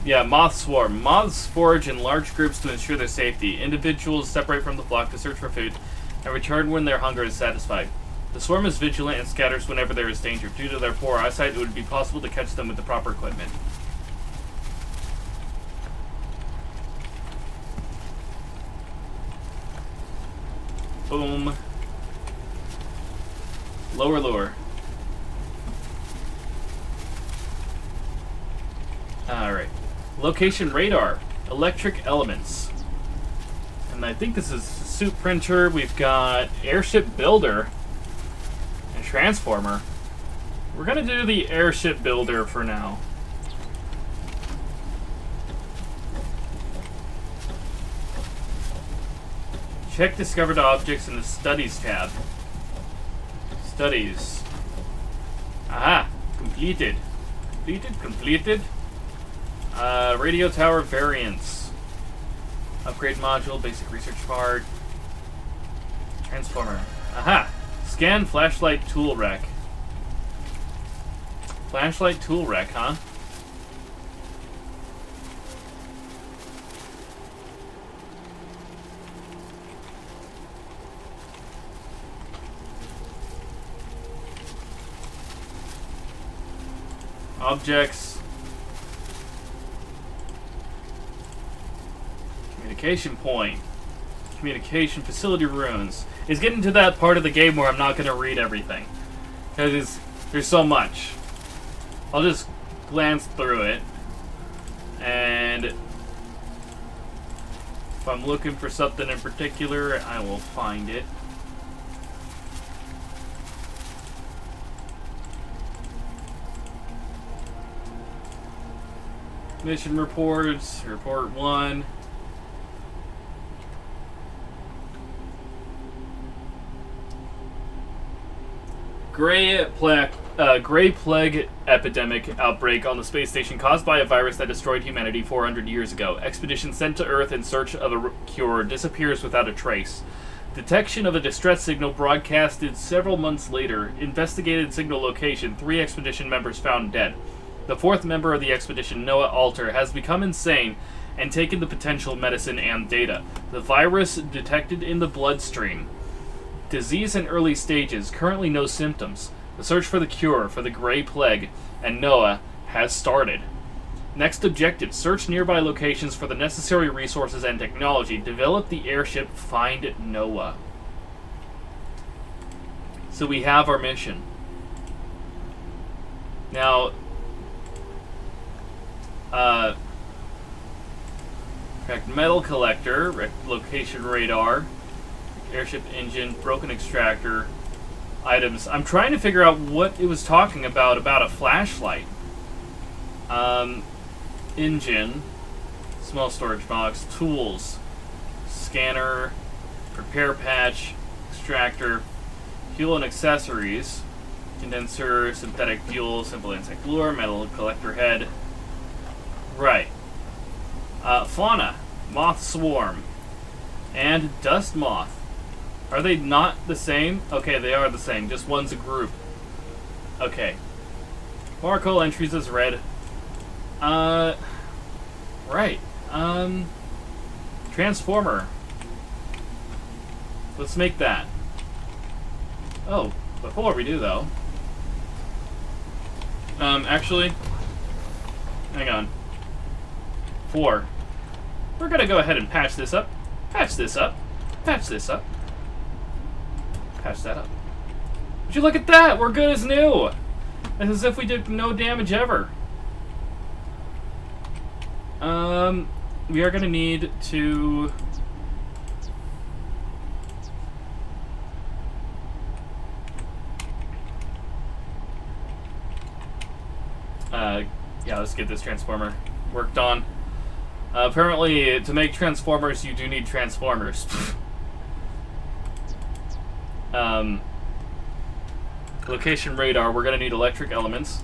Yeah, moth swarm. Moths forage in large groups to ensure their safety. Individuals separate from the flock to search for food and return when their hunger is satisfied. The swarm is vigilant and scatters whenever there is danger. Due to their poor eyesight, it would be possible to catch them with the proper equipment. Boom. Lower lure. Alright. Location radar. Electric elements. And I think this is suit printer. We've got airship builder. And transformer. We're gonna do the airship builder for now. Check discovered objects in the studies tab. Studies. Aha! Completed. Completed. Radio tower variants. Upgrade module, basic research part. Transformer. Aha! Scan flashlight tool rack. Flashlight tool rack, huh? objects. Communication point. Communication facility ruins. It's getting to that part of the game where I'm not going to read everything. Because there's so much. I'll just glance through it. And if I'm looking for something in particular, I will find it. Mission reports, report 1. Gray Plague epidemic outbreak on the space station caused by a virus that destroyed humanity 400 years ago. Expedition sent to Earth in search of a cure disappears without a trace. Detection of a distress signal broadcasted several months later. Investigated signal location. 3 expedition members found dead. The 4th member of the expedition, Noah Alter, has become insane and taken the potential medicine and data. The virus detected in the bloodstream. Disease in early stages, currently no symptoms. The search for the cure for the Gray Plague and Noah has started. Next objective, search nearby locations for the necessary resources and technology. Develop the airship, find Noah. So we have our mission. Now, tracked metal collector, location radar, airship engine, broken extractor, items. I'm trying to figure out what it was talking about a flashlight. Engine, small storage box, tools, scanner, repair patch, extractor, fuel and accessories, condenser, synthetic fuel, simple insect lure, metal collector head. Right. Fauna, moth swarm, and dust moth. Are they not the same? Okay, they are the same. Just one's a group. Okay. Marco entries as red. Right. Transformer. Let's make that. Oh, before we do though. Actually, hang on. 4. We're gonna go ahead and patch this up. Patch this up. Patch this up. Patch that up. Would you look at that? We're good as new. It's as if we did no damage ever. We are gonna need to yeah, let's get this transformer worked on. Apparently, to make transformers, you do need transformers. Location radar, we're going to need electric elements,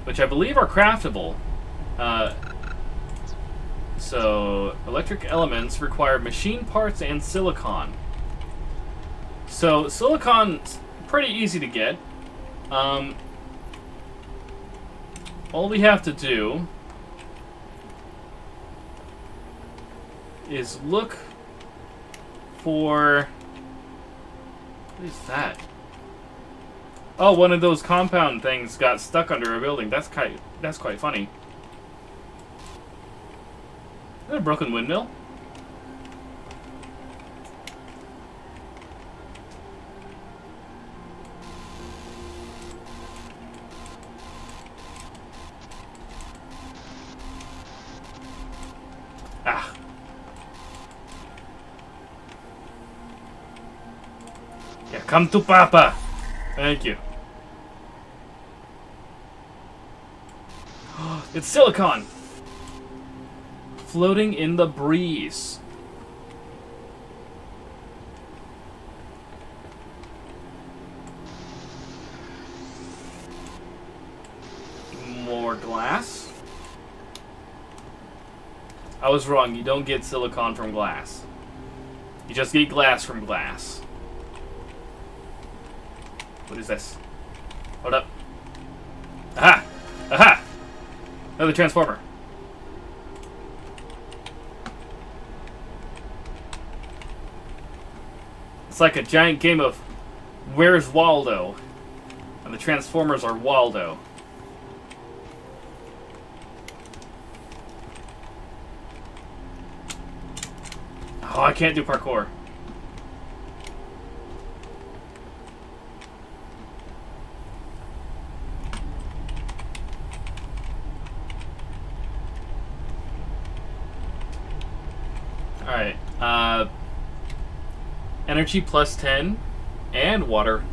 which I believe are craftable. So, electric elements require machine parts and silicon. So, silicon's pretty easy to get. All we have to do is look for... What is that? Oh, one of those compound things got stuck under a building. That's quite funny. Is that a broken windmill? Ah. Yeah, come to Papa. Thank you. It's silicon! Floating in the breeze. More glass? I was wrong, you don't get silicon from glass. You just get glass from glass. What is this? Hold up. Aha! Aha! Another transformer. It's like a giant game of Where's Waldo? And the transformers are Waldo. Oh, I can't do parkour. Alright, energy plus 10 and water.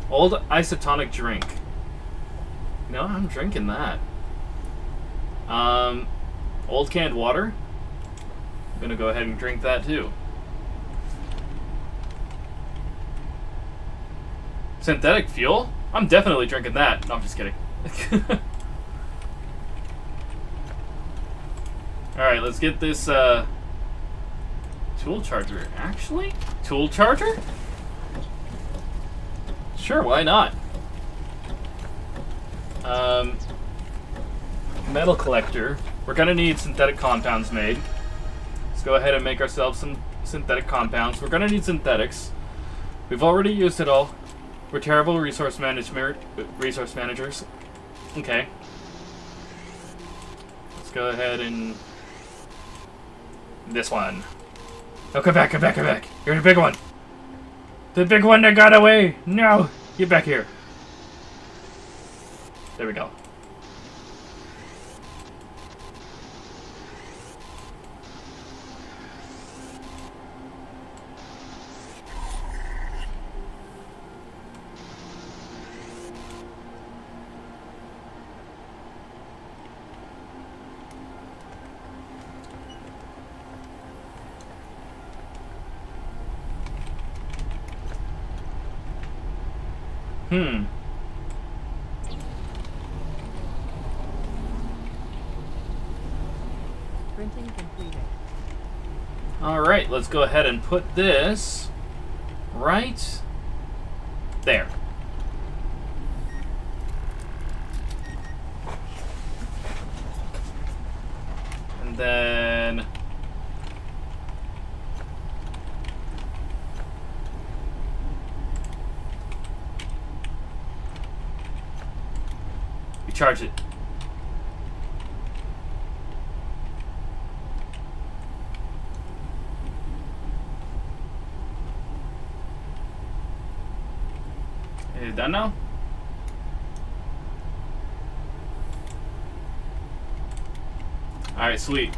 Old isotonic drink. No, I'm drinking that. Old canned water. I'm gonna go ahead and drink that too. Synthetic fuel? I'm definitely drinking that. No, I'm just kidding. Alright, let's get this, tool charger. Actually? Tool charger? Sure, why not? Metal collector. We're gonna need synthetic compounds made. Let's go ahead and make ourselves some synthetic compounds. We're gonna need synthetics. We've already used it all. We're terrible resource managers. Okay. Let's go ahead and... this one. Oh, come back, come back, come back. You're the big one. The big one that got away. No. Get back here. There we go. Printing completed. Alright, let's go ahead and put this right there. And then... we charge it. Is it done now? Alright, sweet.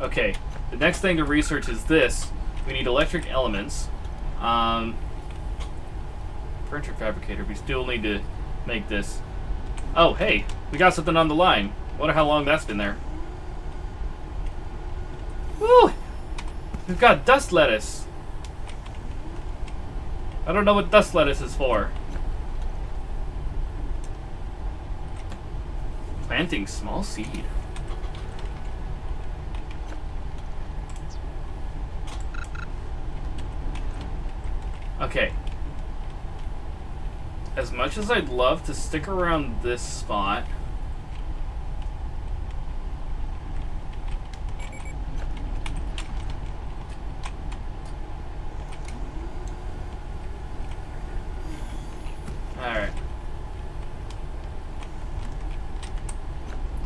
Okay, the next thing to research is this. We need electric elements. Furniture fabricator, we still need to make this. Oh, hey, we got something on the line. Wonder how long that's been there. Woo! We've got dust lettuce. I don't know what dust lettuce is for. Planting small seed. Okay. As much as I'd love to stick around this spot, alright.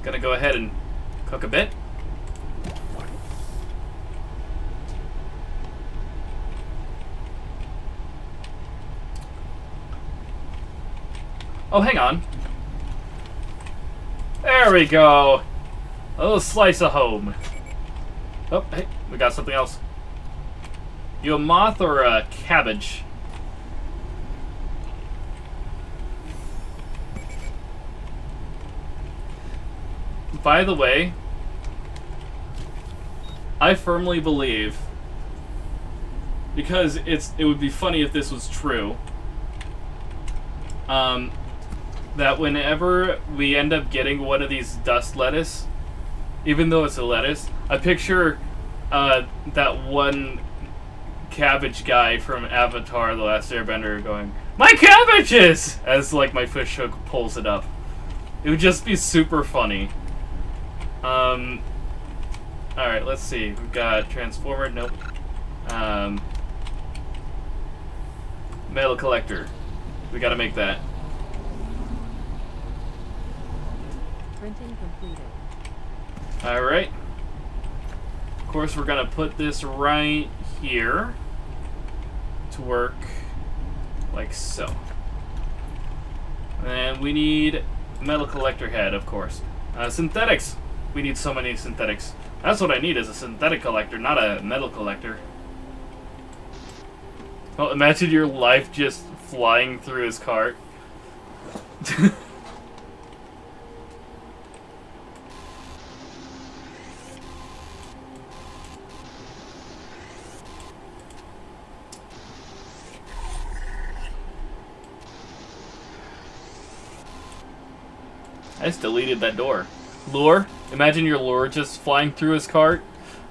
Gonna go ahead and cook a bit. Oh, hang on. There we go. A little slice of home. Oh, hey, we got something else. You a moth or a cabbage? By the way, I firmly believe, because it would be funny if this was true, that whenever we end up getting one of these dust lettuce, even though it's a lettuce, I picture that one cabbage guy from Avatar: The Last Airbender going, "My cabbages!" as like my fish hook pulls it up. It would just be super funny. Alright, let's see. We've got Transformer, nope. Metal collector. We gotta make that. Printing completed. Alright. course, we're gonna put this right here to work like so. And we need metal collector head, of course. Synthetics. We need so many synthetics. That's what I need, is a synthetic collector, not a metal collector. Oh, imagine your life just flying through his cart. I just deleted that door. Lure? Imagine your lure just flying through his cart.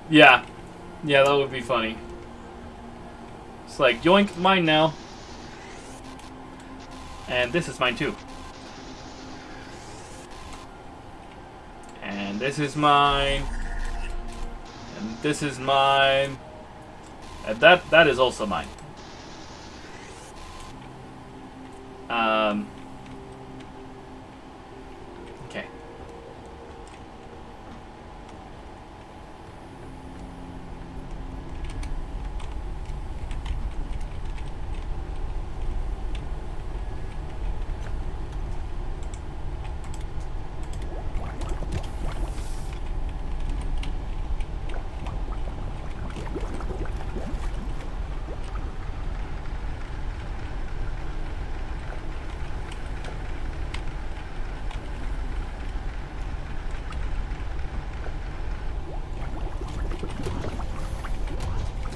Yeah. Yeah, that would be funny. It's like, yoink, mine now. And this is mine too. And this is mine. And this is mine. And that is also mine. Okay.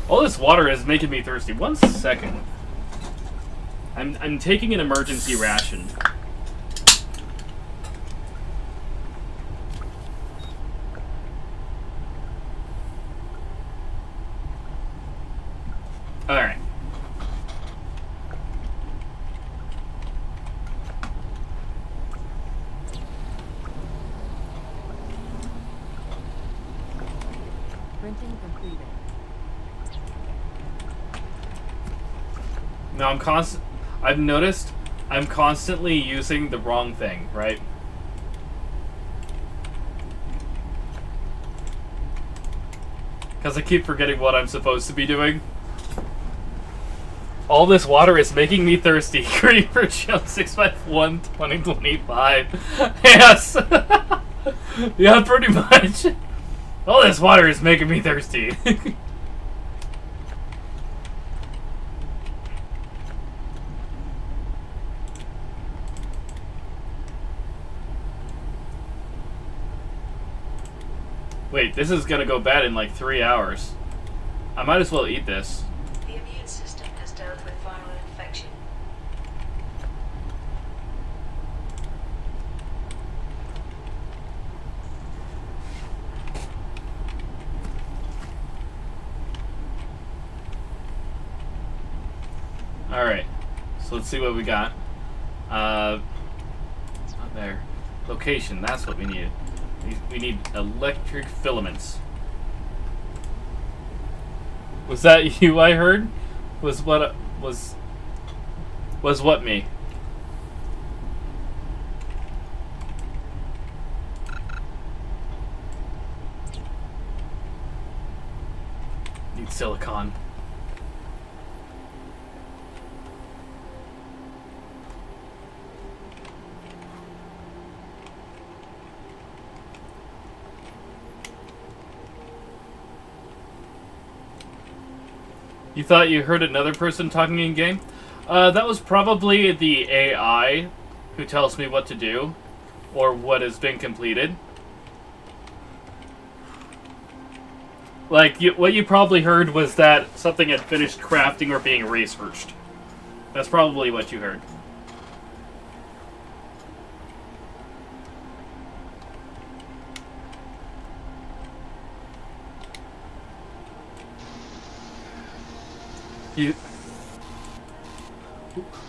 All this water is making me thirsty. 1 second. I'm taking an emergency ration. Alright. Printing completed. Now I've noticed I'm constantly using the wrong thing, right? Because I keep forgetting what I'm supposed to be doing. All this water is making me thirsty. Creeper Chill 651 2025. Yes! Yeah, pretty much. All this water is making me thirsty. Wait, this is gonna go bad in like 3 hours. I might as well eat this. The immune system has dealt with viral infection. Alright, so let's see what we got. It's not there. Location, that's what we need. We need electric filaments. Was that you I heard? Was what me? Need silicon. You thought you heard another person talking in game? That was probably the AI who tells me what to do or what has been completed. Like, what you probably heard was that something had finished crafting or being researched. That's probably what you heard.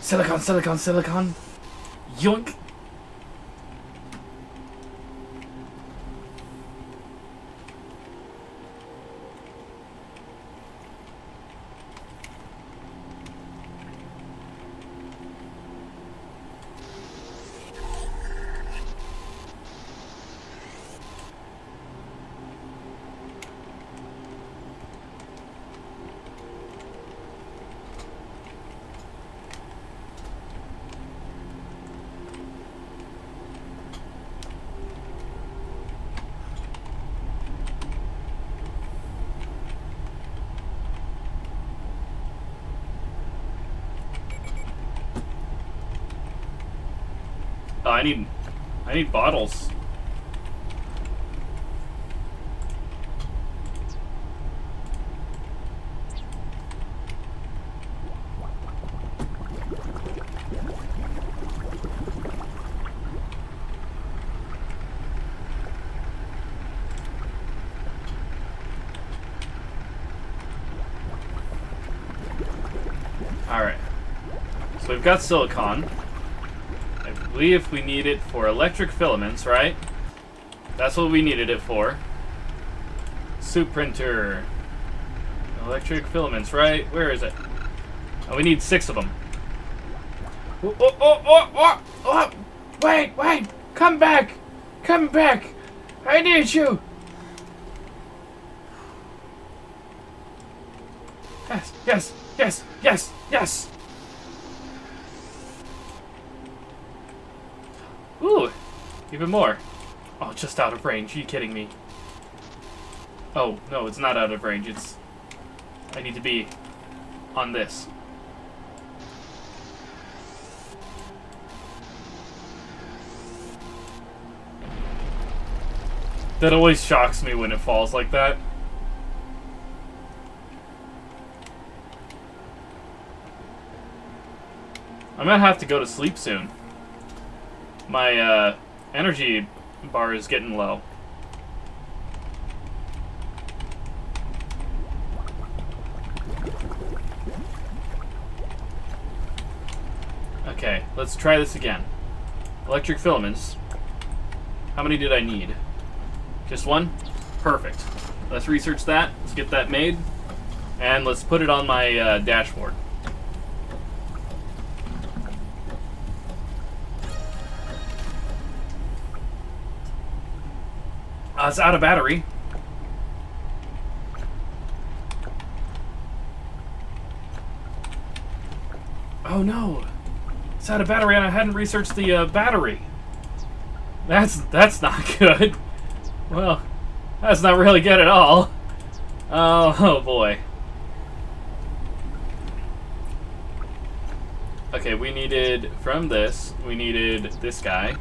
Silicon, silicon, silicon. Yoink. I need bottles. Alright. So we've got silicon. I believe we need it for electric filaments, right? That's what we needed it for. Soup printer. Electric filaments, right? Where is it? Oh, we need 6 of them. Oh! Wait! Come back! Come back! I need you! Yes! Ooh! Even more. Oh, just out of range. Are you kidding me? Oh, no, it's not out of range. It's... I need to be on this. That always shocks me when it falls like that. I might have to go to sleep soon. My energy bar is getting low. Okay, let's try this again. Electric filaments. How many did I need? Just one? Perfect. Let's research that. Let's get that made. And let's put it on my dashboard. It's out of battery. Oh no! It's out of battery and I hadn't researched the battery. That's not good. Well, that's not really good at all. Oh boy. Okay, we needed, from this, we needed this guy.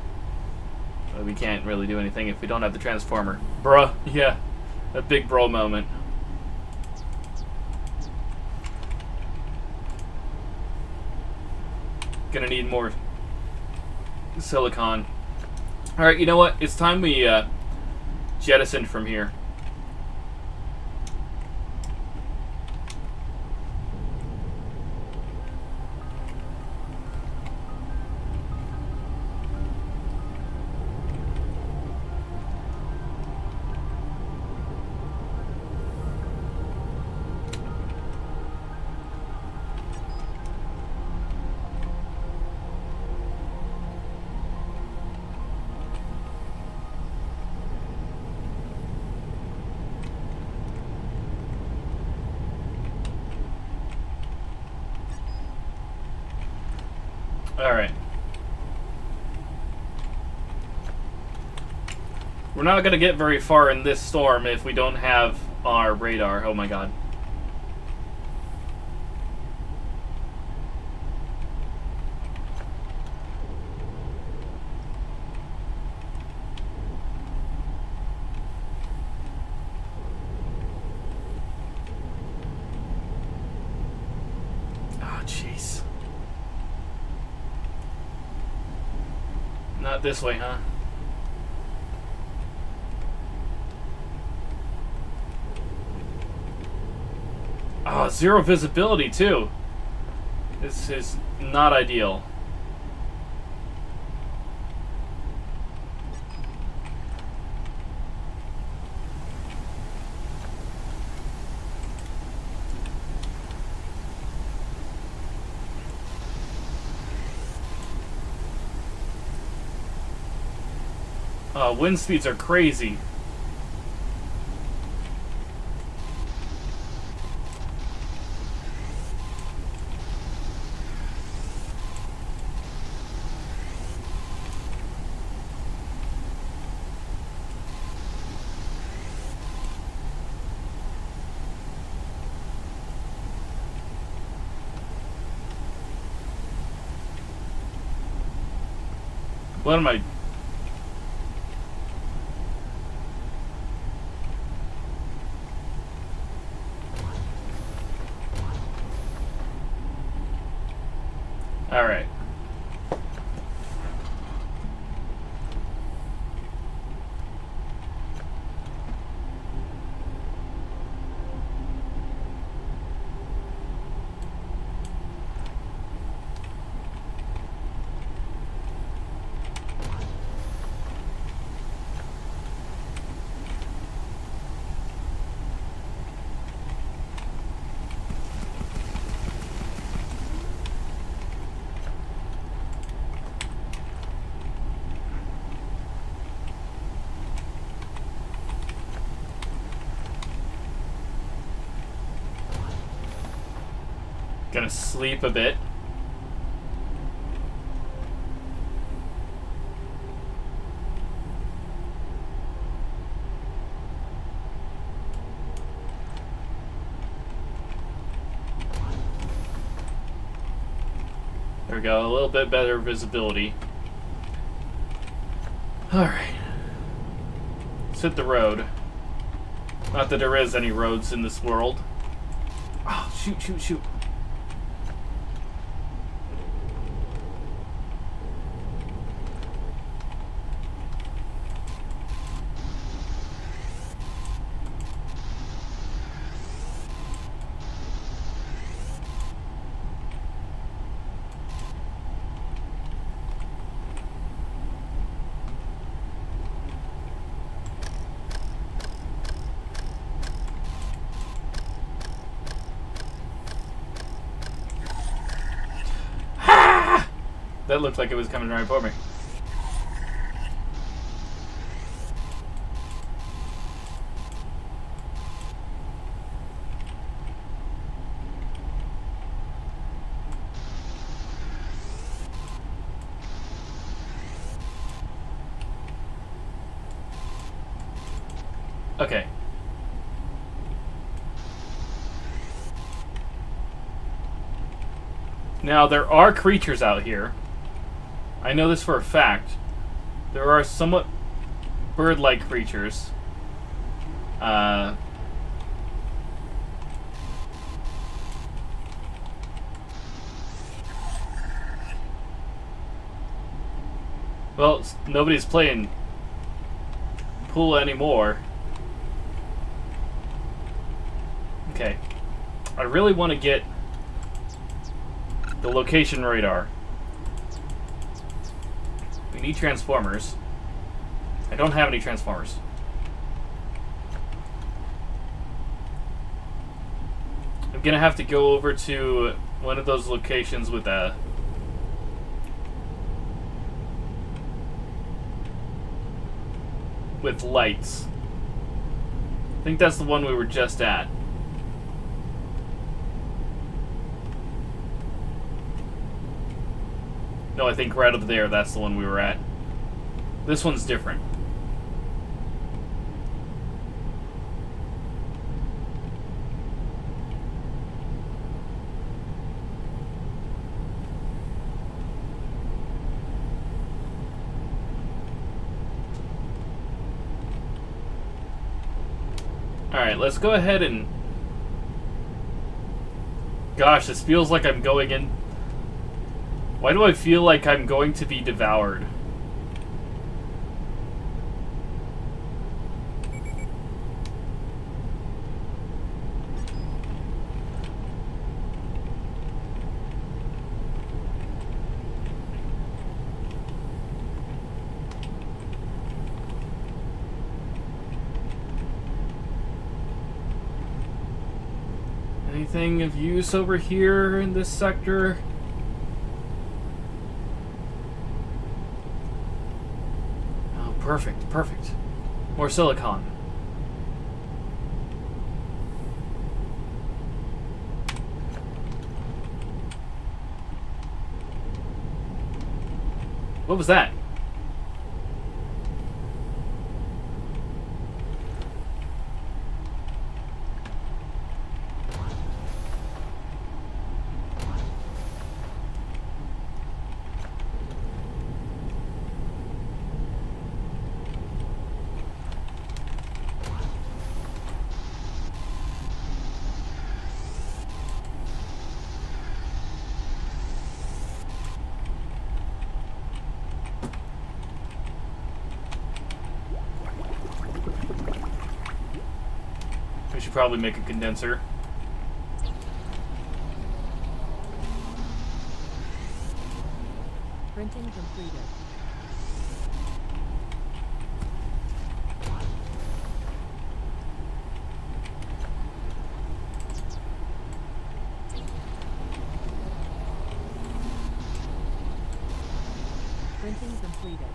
But we can't really do anything if we don't have the transformer. Bruh, yeah. A big bro moment. Gonna need more silicon. Alright, you know what? It's time we jettison from here. Alright. We're not going to get very far in this storm if we don't have our radar. Oh my god. Oh, jeez. Not this way, huh? Oh, zero visibility, too. This is not ideal. Wind speeds are crazy. What am I... Alright. Gonna sleep a bit. There we go, a little bit better visibility. Alright. Let's hit the road. Not that there is any roads in this world. Oh, shoot, shoot, shoot. That looked like it was coming right for me. Okay. Now, there are creatures out here. I know this for a fact. There are somewhat bird-like creatures. Well, nobody's playing pool anymore. Okay. I really want to get the location radar. We need transformers. I don't have any transformers. I'm gonna have to go over to one of those locations with lights. I think that's the one we were just at. No, I think right over there, that's the one we were at. This one's different. Alright, let's go ahead and... Gosh, this feels like I'm going in... Why do I feel like I'm going to be devoured? Anything of use over here in this sector? Oh, perfect, perfect. More silicon. What was that? We should probably make a condenser. Printing completed. Printing completed.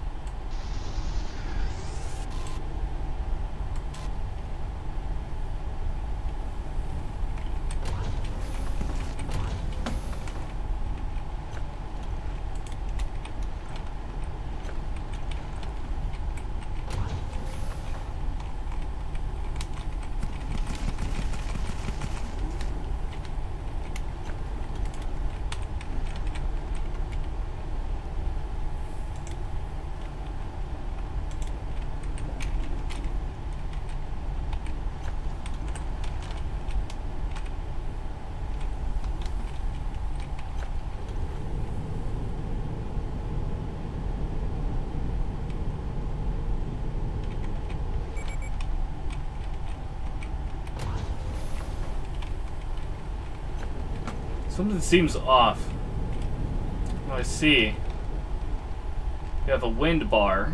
Something seems off. Oh, I see. We have a wind bar.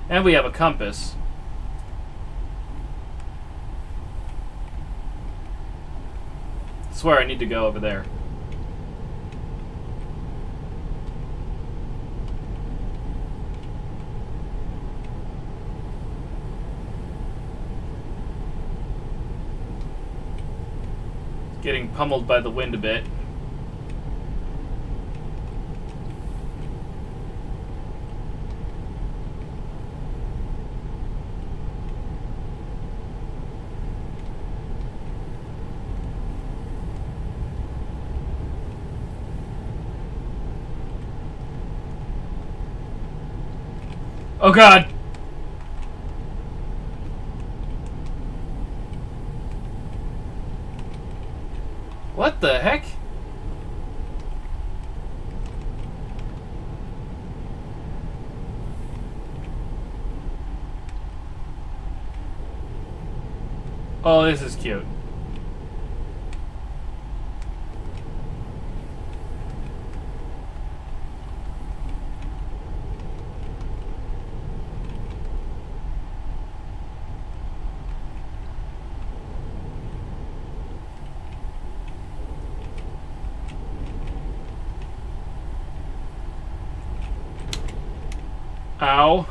And we have a compass. I swear I need to go over there. Getting pummeled by the wind a bit. Oh God! What the heck? Oh, this is cute. Ow.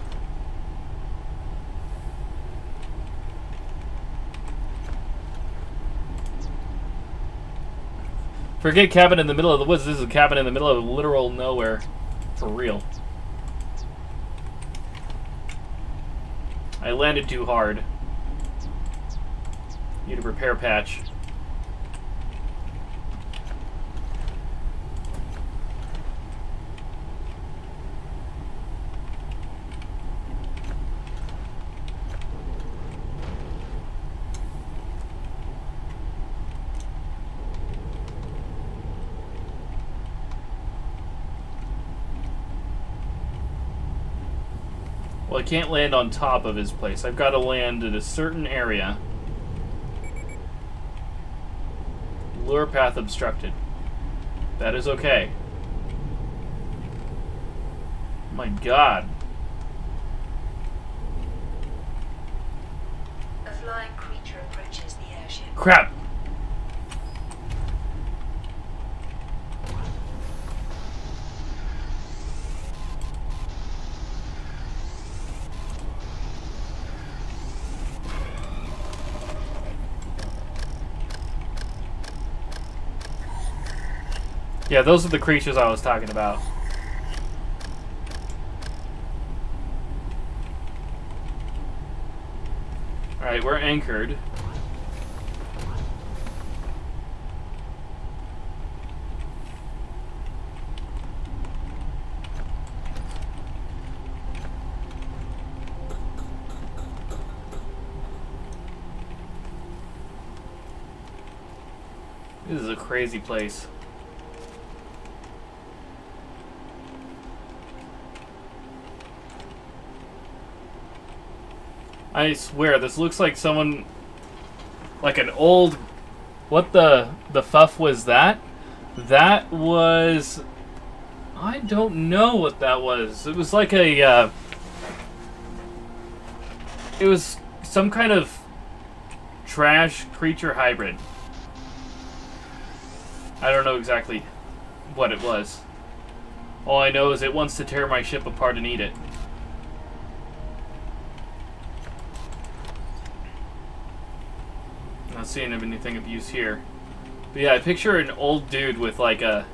Forget cabin in the middle of the woods. This is a cabin in the middle of literal nowhere. For real. I landed too hard. Need a repair patch. Well, I can't land on top of his place. I've got to land at a certain area. Lure path obstructed. That is okay. My God. A flying creature approaches the airship. Crap. Yeah, those are the creatures I was talking about. Alright, we're anchored. This is a crazy place. I swear, this looks like someone... Like an old... What the fuff was that? That was... I don't know what that was. It was like a... It was some kind of trash creature hybrid. I don't know exactly what it was. All I know is it wants to tear my ship apart and eat it. Not seeing anything of use here. But yeah, I picture an old dude with like a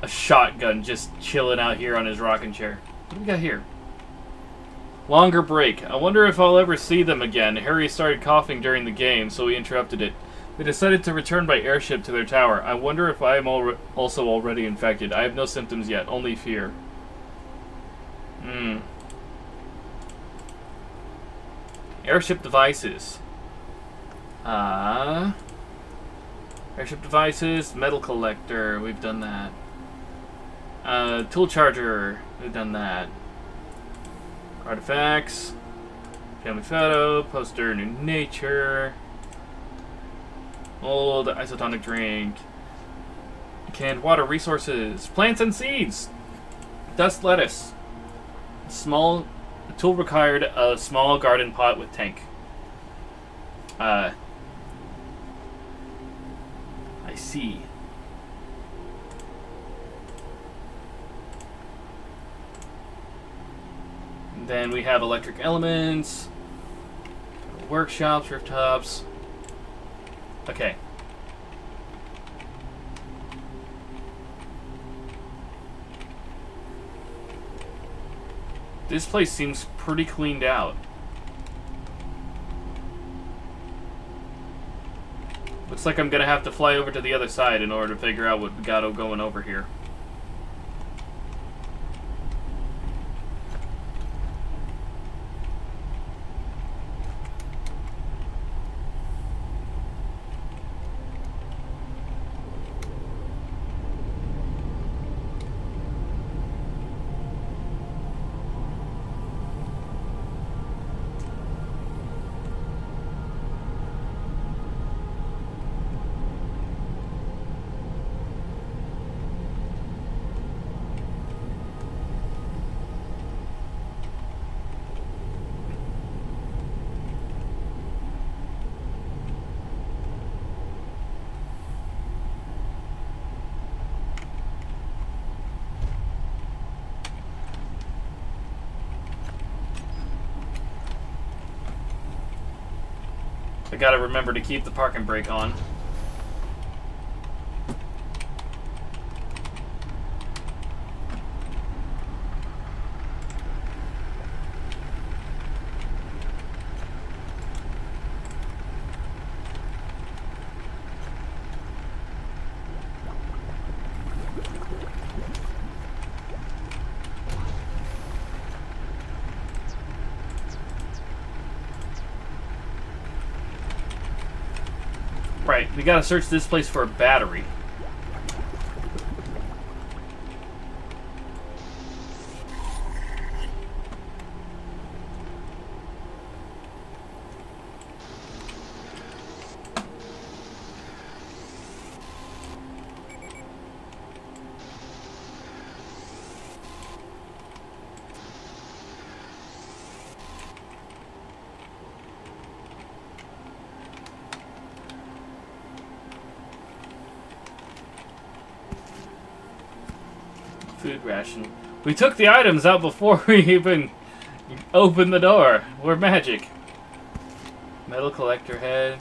shotgun just chilling out here on his rocking chair. What do we got here? Longer break. I wonder if I'll ever see them again. Harry started coughing during the game, so we interrupted it. They decided to return by airship to their tower. I wonder if I am also already infected. I have no symptoms yet, only fear. Airship devices. Airship devices, metal collector, we've done that. Tool charger, we've done that. Artifacts, family photo, poster, new nature, old isotonic drink, canned water resources, plants and seeds, dust lettuce, small tool required, a small garden pot with tank. I see. Then we have electric elements, workshops, rooftops. Okay. This place seems pretty cleaned out. Looks like I'm gonna have to fly over to the other side in order to figure out what we got going over here. I gotta remember to keep the parking brake on. Right, we gotta search this place for a battery. Food ration. We took the items out before we even opened the door. We're magic. Metal collector head.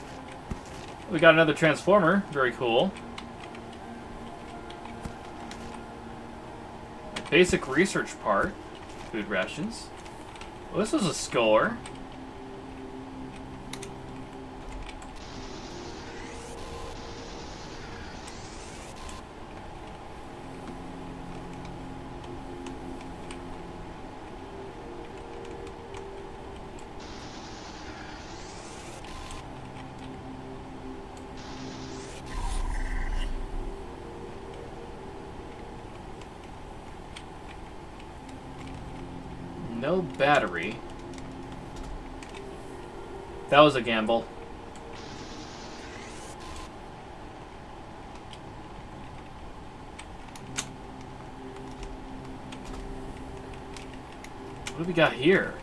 We got another transformer. Very cool. Basic research part. Food rations. Well, this was a score. No battery. That was a gamble. What do we got here?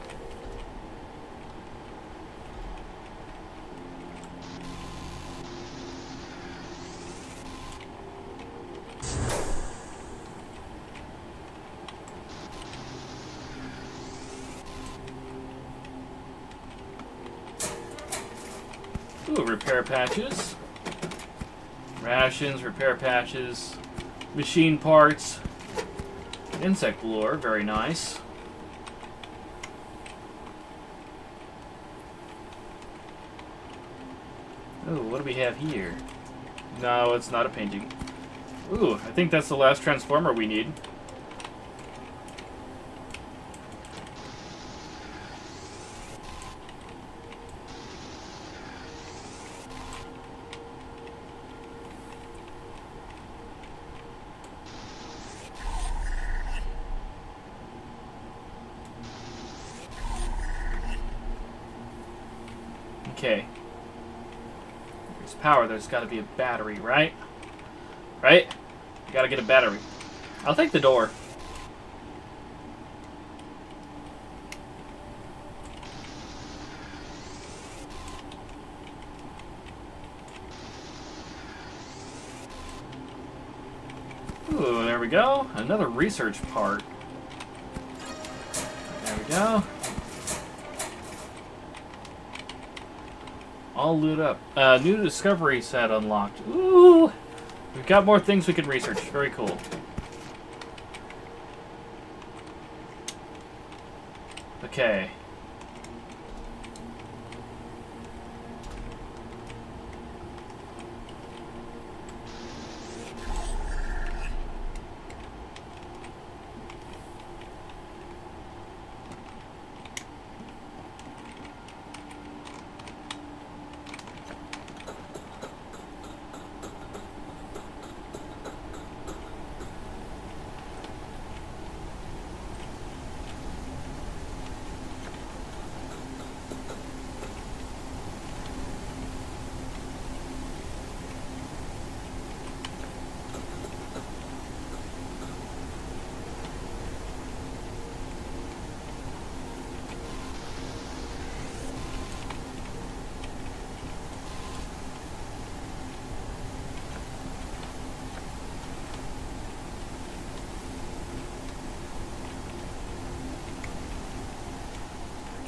Ooh, repair patches. Rations, repair patches. Machine parts. Insect lure, very nice. Ooh, what do we have here? No, it's not a painting. Ooh, I think that's the last transformer we need. Okay. There's power, there's gotta be a battery, right? Right? You gotta get a battery. I'll take the door. Ooh, there we go. Another research part. There we go. All lit up. New discovery set unlocked. Ooh! We've got more things we can research. Very cool. Okay.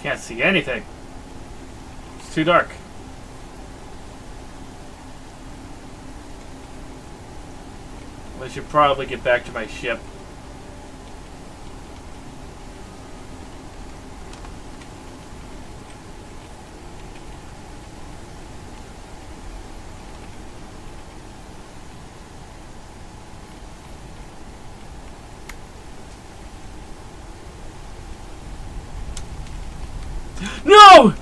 Can't see anything. It's too dark. I should probably get back to my ship. No!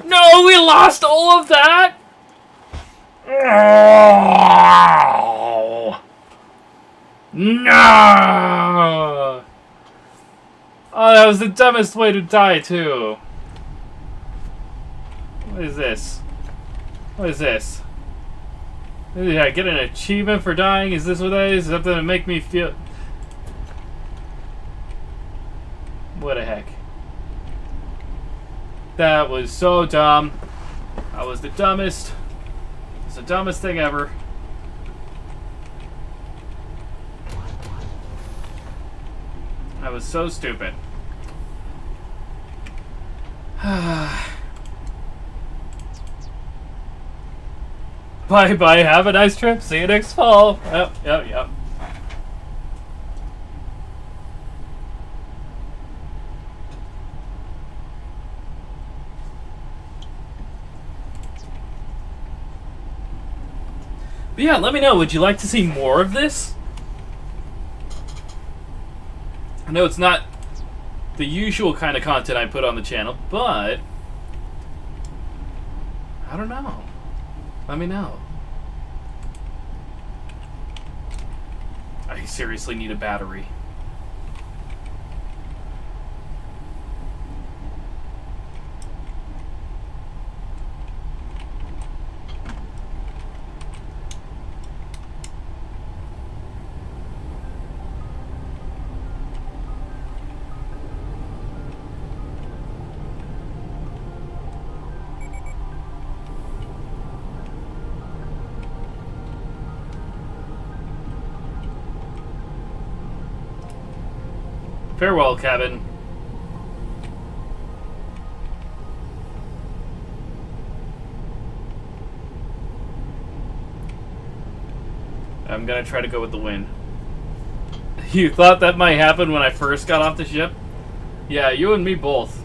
No, we lost all of that? Oh, no! Oh, that was the dumbest way to die, too. What is this? What is this? Did I get an achievement for dying? Is this what that is? Something to make me feel... What the heck? That was so dumb. That was the dumbest. It's the dumbest thing ever. That was so stupid. Bye bye, have a nice trip. See you next fall. Yep. But yeah, let me know. Would you like to see more of this? I know it's not the usual kind of content I put on the channel, but I don't know. Let me know. I seriously need a battery. Farewell, cabin. I'm gonna try to go with the wind. You thought that might happen when I first got off the ship? Yeah, you and me both.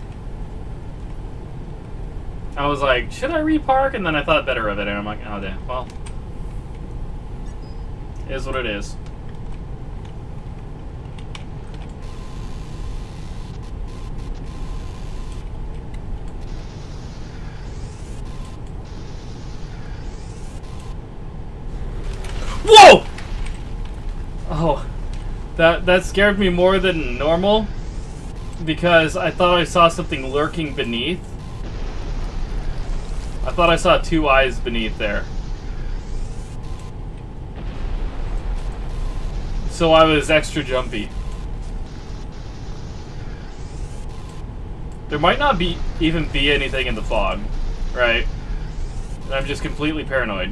I was like, should I repark? And then I thought better of it, and I'm like, oh damn, well. It is what it is. Whoa! Oh, that scared me more than normal because I thought I saw something lurking beneath. I thought I saw two eyes beneath there. So I was extra jumpy. There might not even be anything in the fog, right? And I'm just completely paranoid.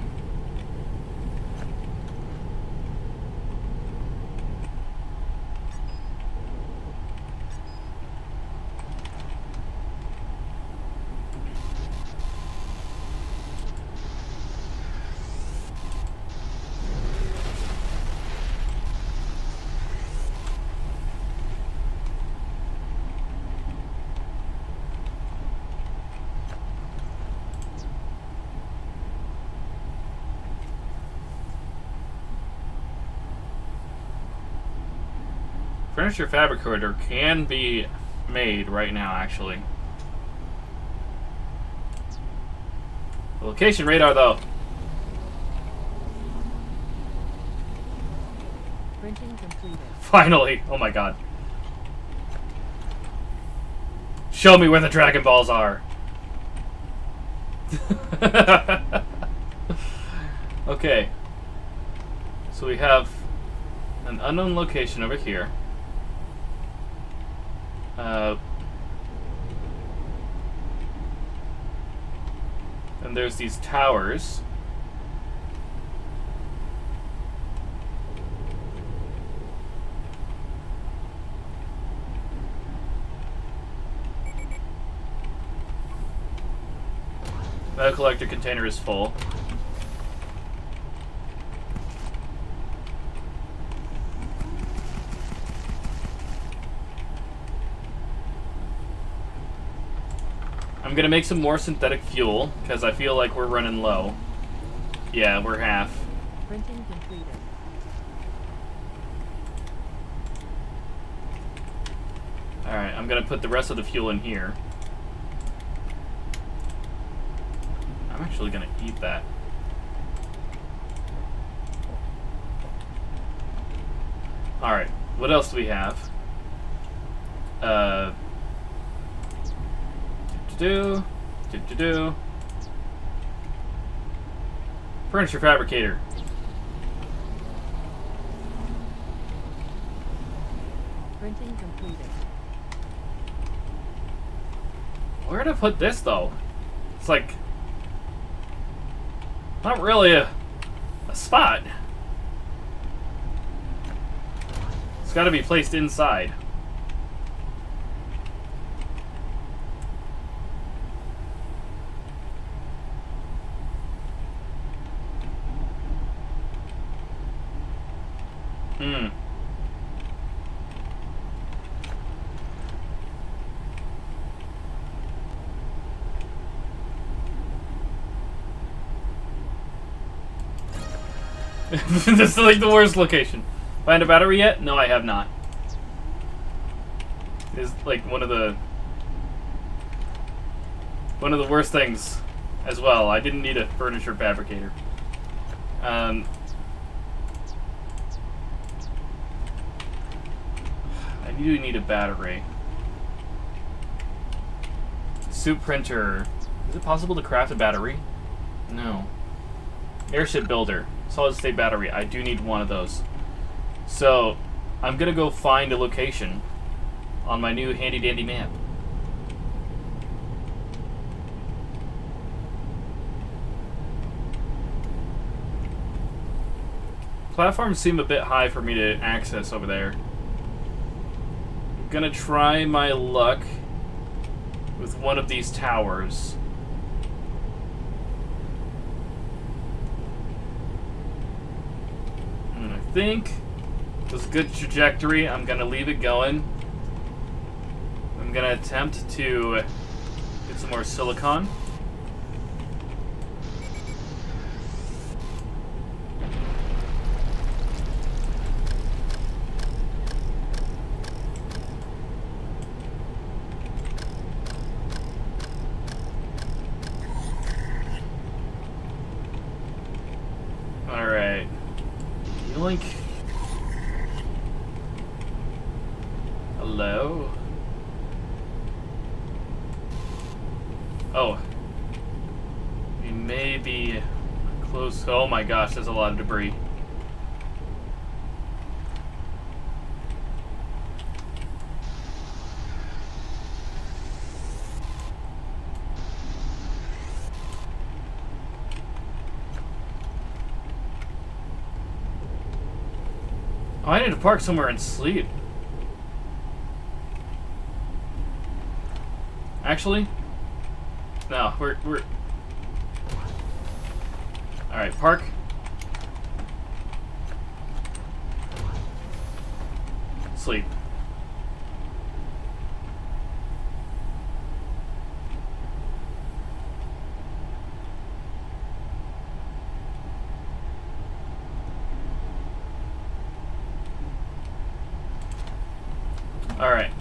Furniture fabricator can be made right now, actually. The location radar, though. Printing completed. Finally! Oh my god. Show me where the Dragon Balls are. Okay. So we have an unknown location over here. And there's these towers. Metal collector container is full. I'm gonna make some more synthetic fuel because I feel like we're running low. Yeah, we're half. Printing completed. Alright, I'm gonna put the rest of the fuel in here. I'm actually gonna eat that. Alright, what else do we have? Furniture fabricator. Printing completed. Where to put this though? It's like not really a spot. It's got to be placed inside. This is like the worst location. Find a battery yet? No, I have not. It's like one of the worst things as well. I didn't need a furniture fabricator. do need a battery. Soup printer. Is it possible to craft a battery? No. Airship builder. Solid state battery. I do need one of those. So, I'm gonna go find a location on my new handy dandy map. Platforms seem a bit high for me to access over there. I'm gonna try my luck with one of these towers. And I think it was a good trajectory. I'm gonna leave it going. I'm gonna attempt to get some more silicon. Alright. Yoink. Hello? Oh. We may be close. Oh my gosh, there's a lot of debris. Oh, I need to park somewhere and sleep. Actually, no, we're all right. Park. Sleep. Alright.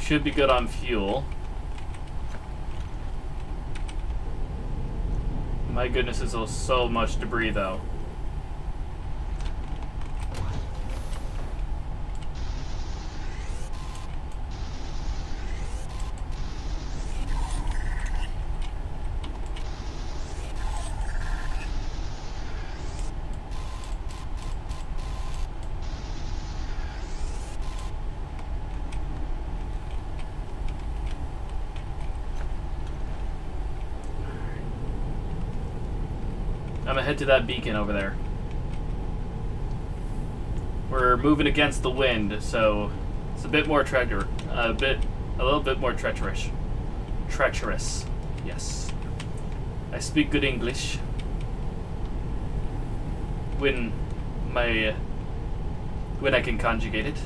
Should be good on fuel. My goodness, there's so much debris though. I'm gonna head to that beacon over there. We're moving against the wind, so it's a bit more a little bit more treacherous. Treacherous, yes. I speak good English. When I can conjugate it.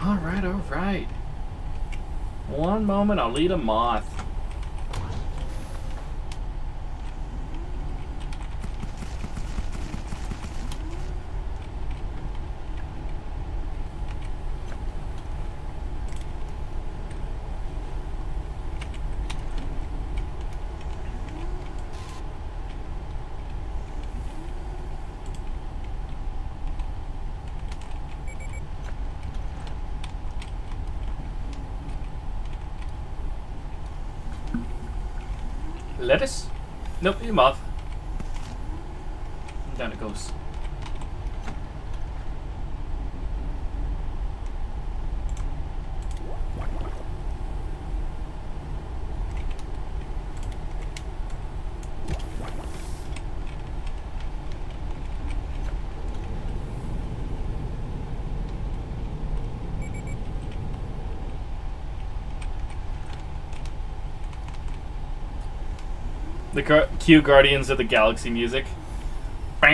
Alright. One moment, I'll lead a moth. Lettuce? Nope, you're moth. Down it goes. The cue Guardians of the Galaxy music. I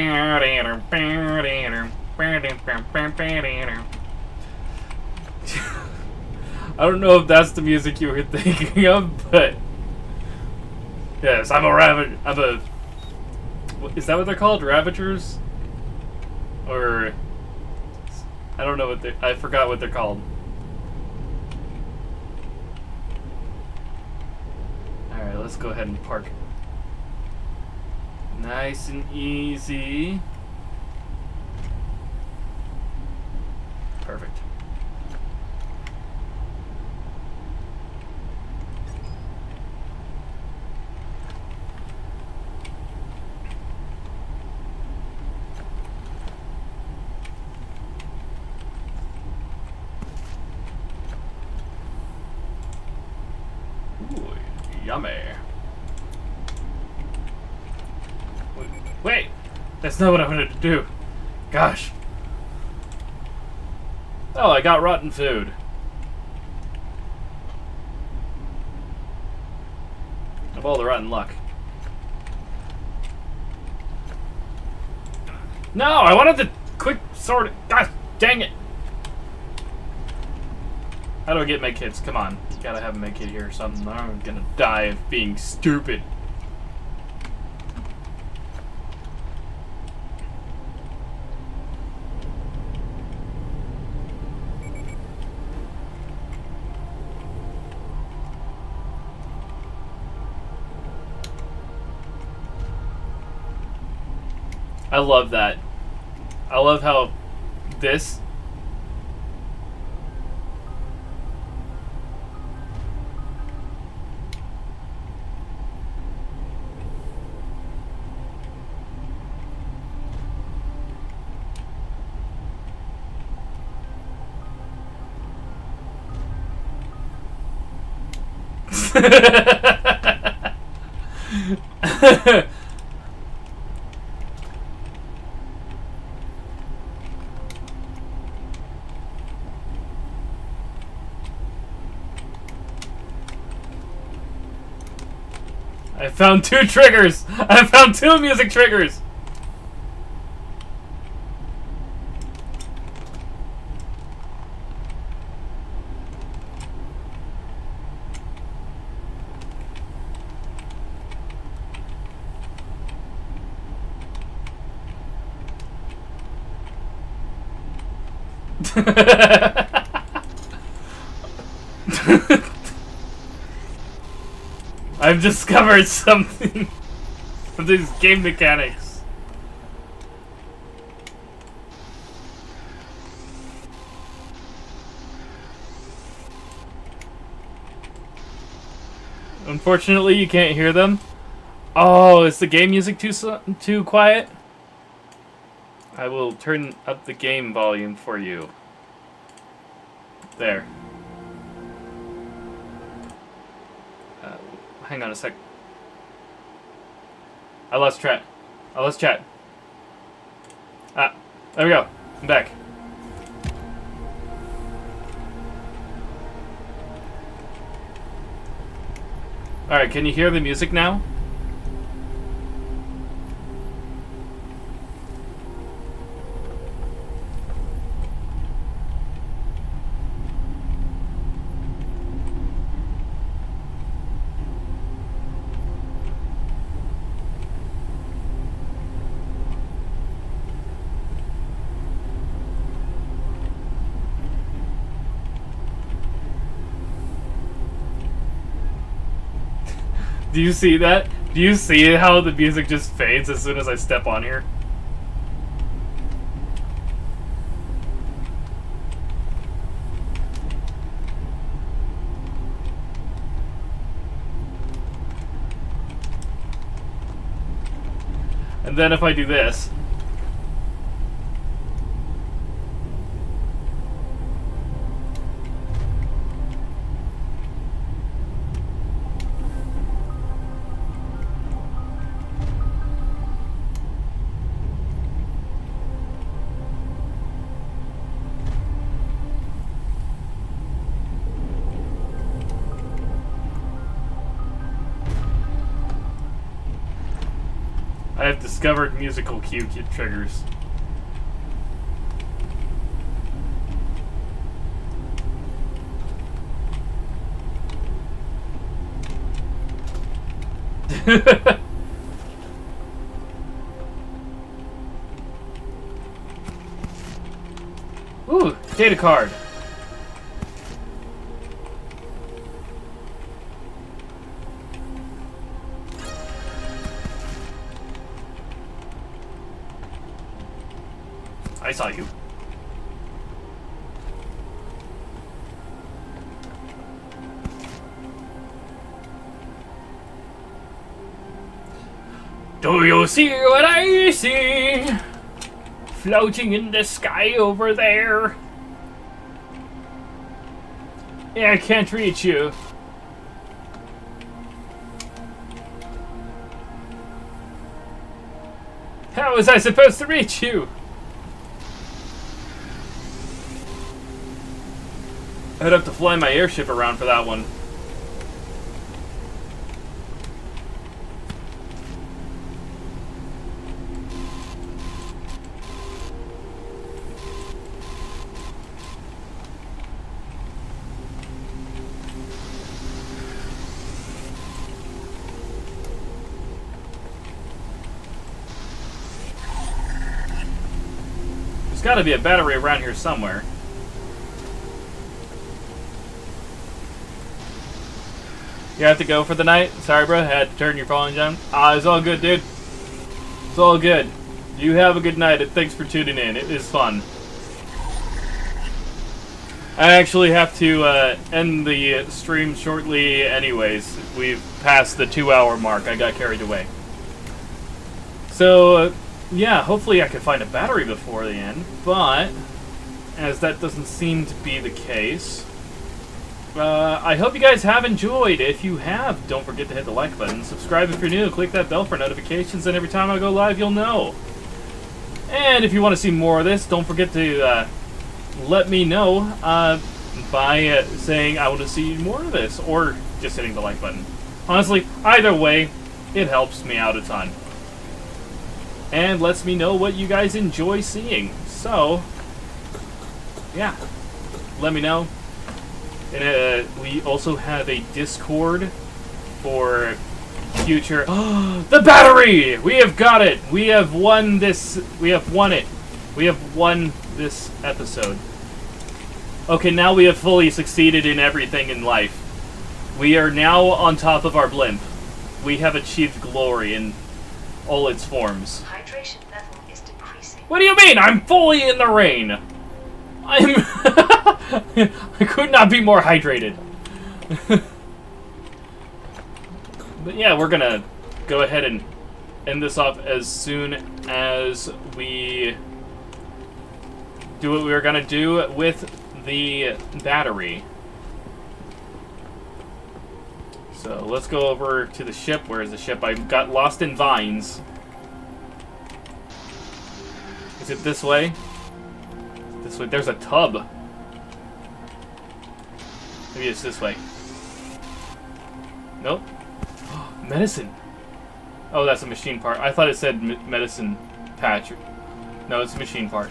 don't know if that's the music you were thinking of, but Yes, I'm a ravage. I'm a. Is that what they're called? Ravagers? Or. I don't know what they. I forgot what they're called. Alright, let's go ahead and park. Nice and easy. Perfect. Ooh, yummy. Wait! That's not what I wanted to do. Gosh. Oh, I got rotten food. Of all the rotten luck. No, I wanted the quick sword. Gosh, dang it. How do I get medkits? Come on. Gotta have a medkit here or something. I'm gonna die of being stupid. I love that. I love how this I found 2 triggers! I found 2 music triggers! I've discovered something of these game mechanics. Unfortunately, you can't hear them. Oh, is the game music too quiet? I will turn up the game volume for you. There. Hang on a sec. I lost chat. Ah, there we go. I'm back. Alright, can you hear the music now? Do you see that? Do you see how the music just fades as soon as I step on here? And then if I do this... I have discovered musical cue triggers. Ooh, data card. I saw you. Do you see what I see? Floating in the sky over there. Yeah, I can't reach you. How was I supposed to reach you? I'd have to fly my airship around for that one. There's gotta be a battery around here somewhere. You have to go for the night? Sorry, bro. Had to turn your phone down. It's all good, dude. It's all good. You have a good night, and thanks for tuning in. It is fun. I actually have to end the stream shortly anyways. We've passed the 2-hour mark. I got carried away. So, yeah, hopefully I can find a battery before the end, but as that doesn't seem to be the case... I hope you guys have enjoyed. If you have, don't forget to hit the like button. Subscribe if you're new. Click that bell for notifications, and every time I go live, you'll know. And if you want to see more of this, don't forget to let me know by saying I want to see more of this, or just hitting the like button. Honestly, either way, it helps me out a ton. And lets me know what you guys enjoy seeing. So, yeah, let me know. And we also have a Discord for future... the battery! We have got it! We have won this... We have won it. We have won this episode. Okay, now we have fully succeeded in everything in life. We are now on top of our blimp. We have achieved glory in all its forms. Hydration level is decreasing. What do you mean? I'm fully in the rain! I could not be more hydrated. But yeah, we're gonna go ahead and end this off as soon as we do what we were gonna do with the battery. So let's go over to the ship. Where is the ship? I got lost in vines. Is it this way? This way. There's a tub. Maybe it's this way. Nope. Medicine. Oh, that's a machine part. I thought it said medicine patch. No, it's a machine part.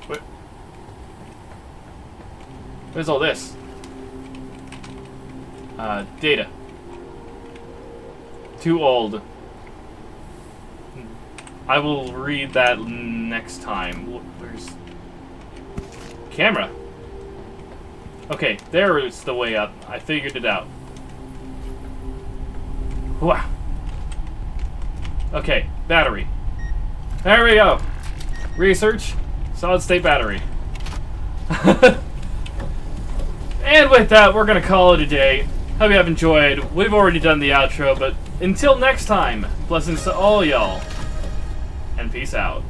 What? Where's all this? Data. Too old. I will read that next time. Where's... Camera. Okay, there is the way up. I figured it out. Wow. Okay, battery. There we go. Research. Solid state battery. And with that, we're going to call it a day. Hope you have enjoyed. We've already done the outro, but until next time, blessings to all y'all. And peace out.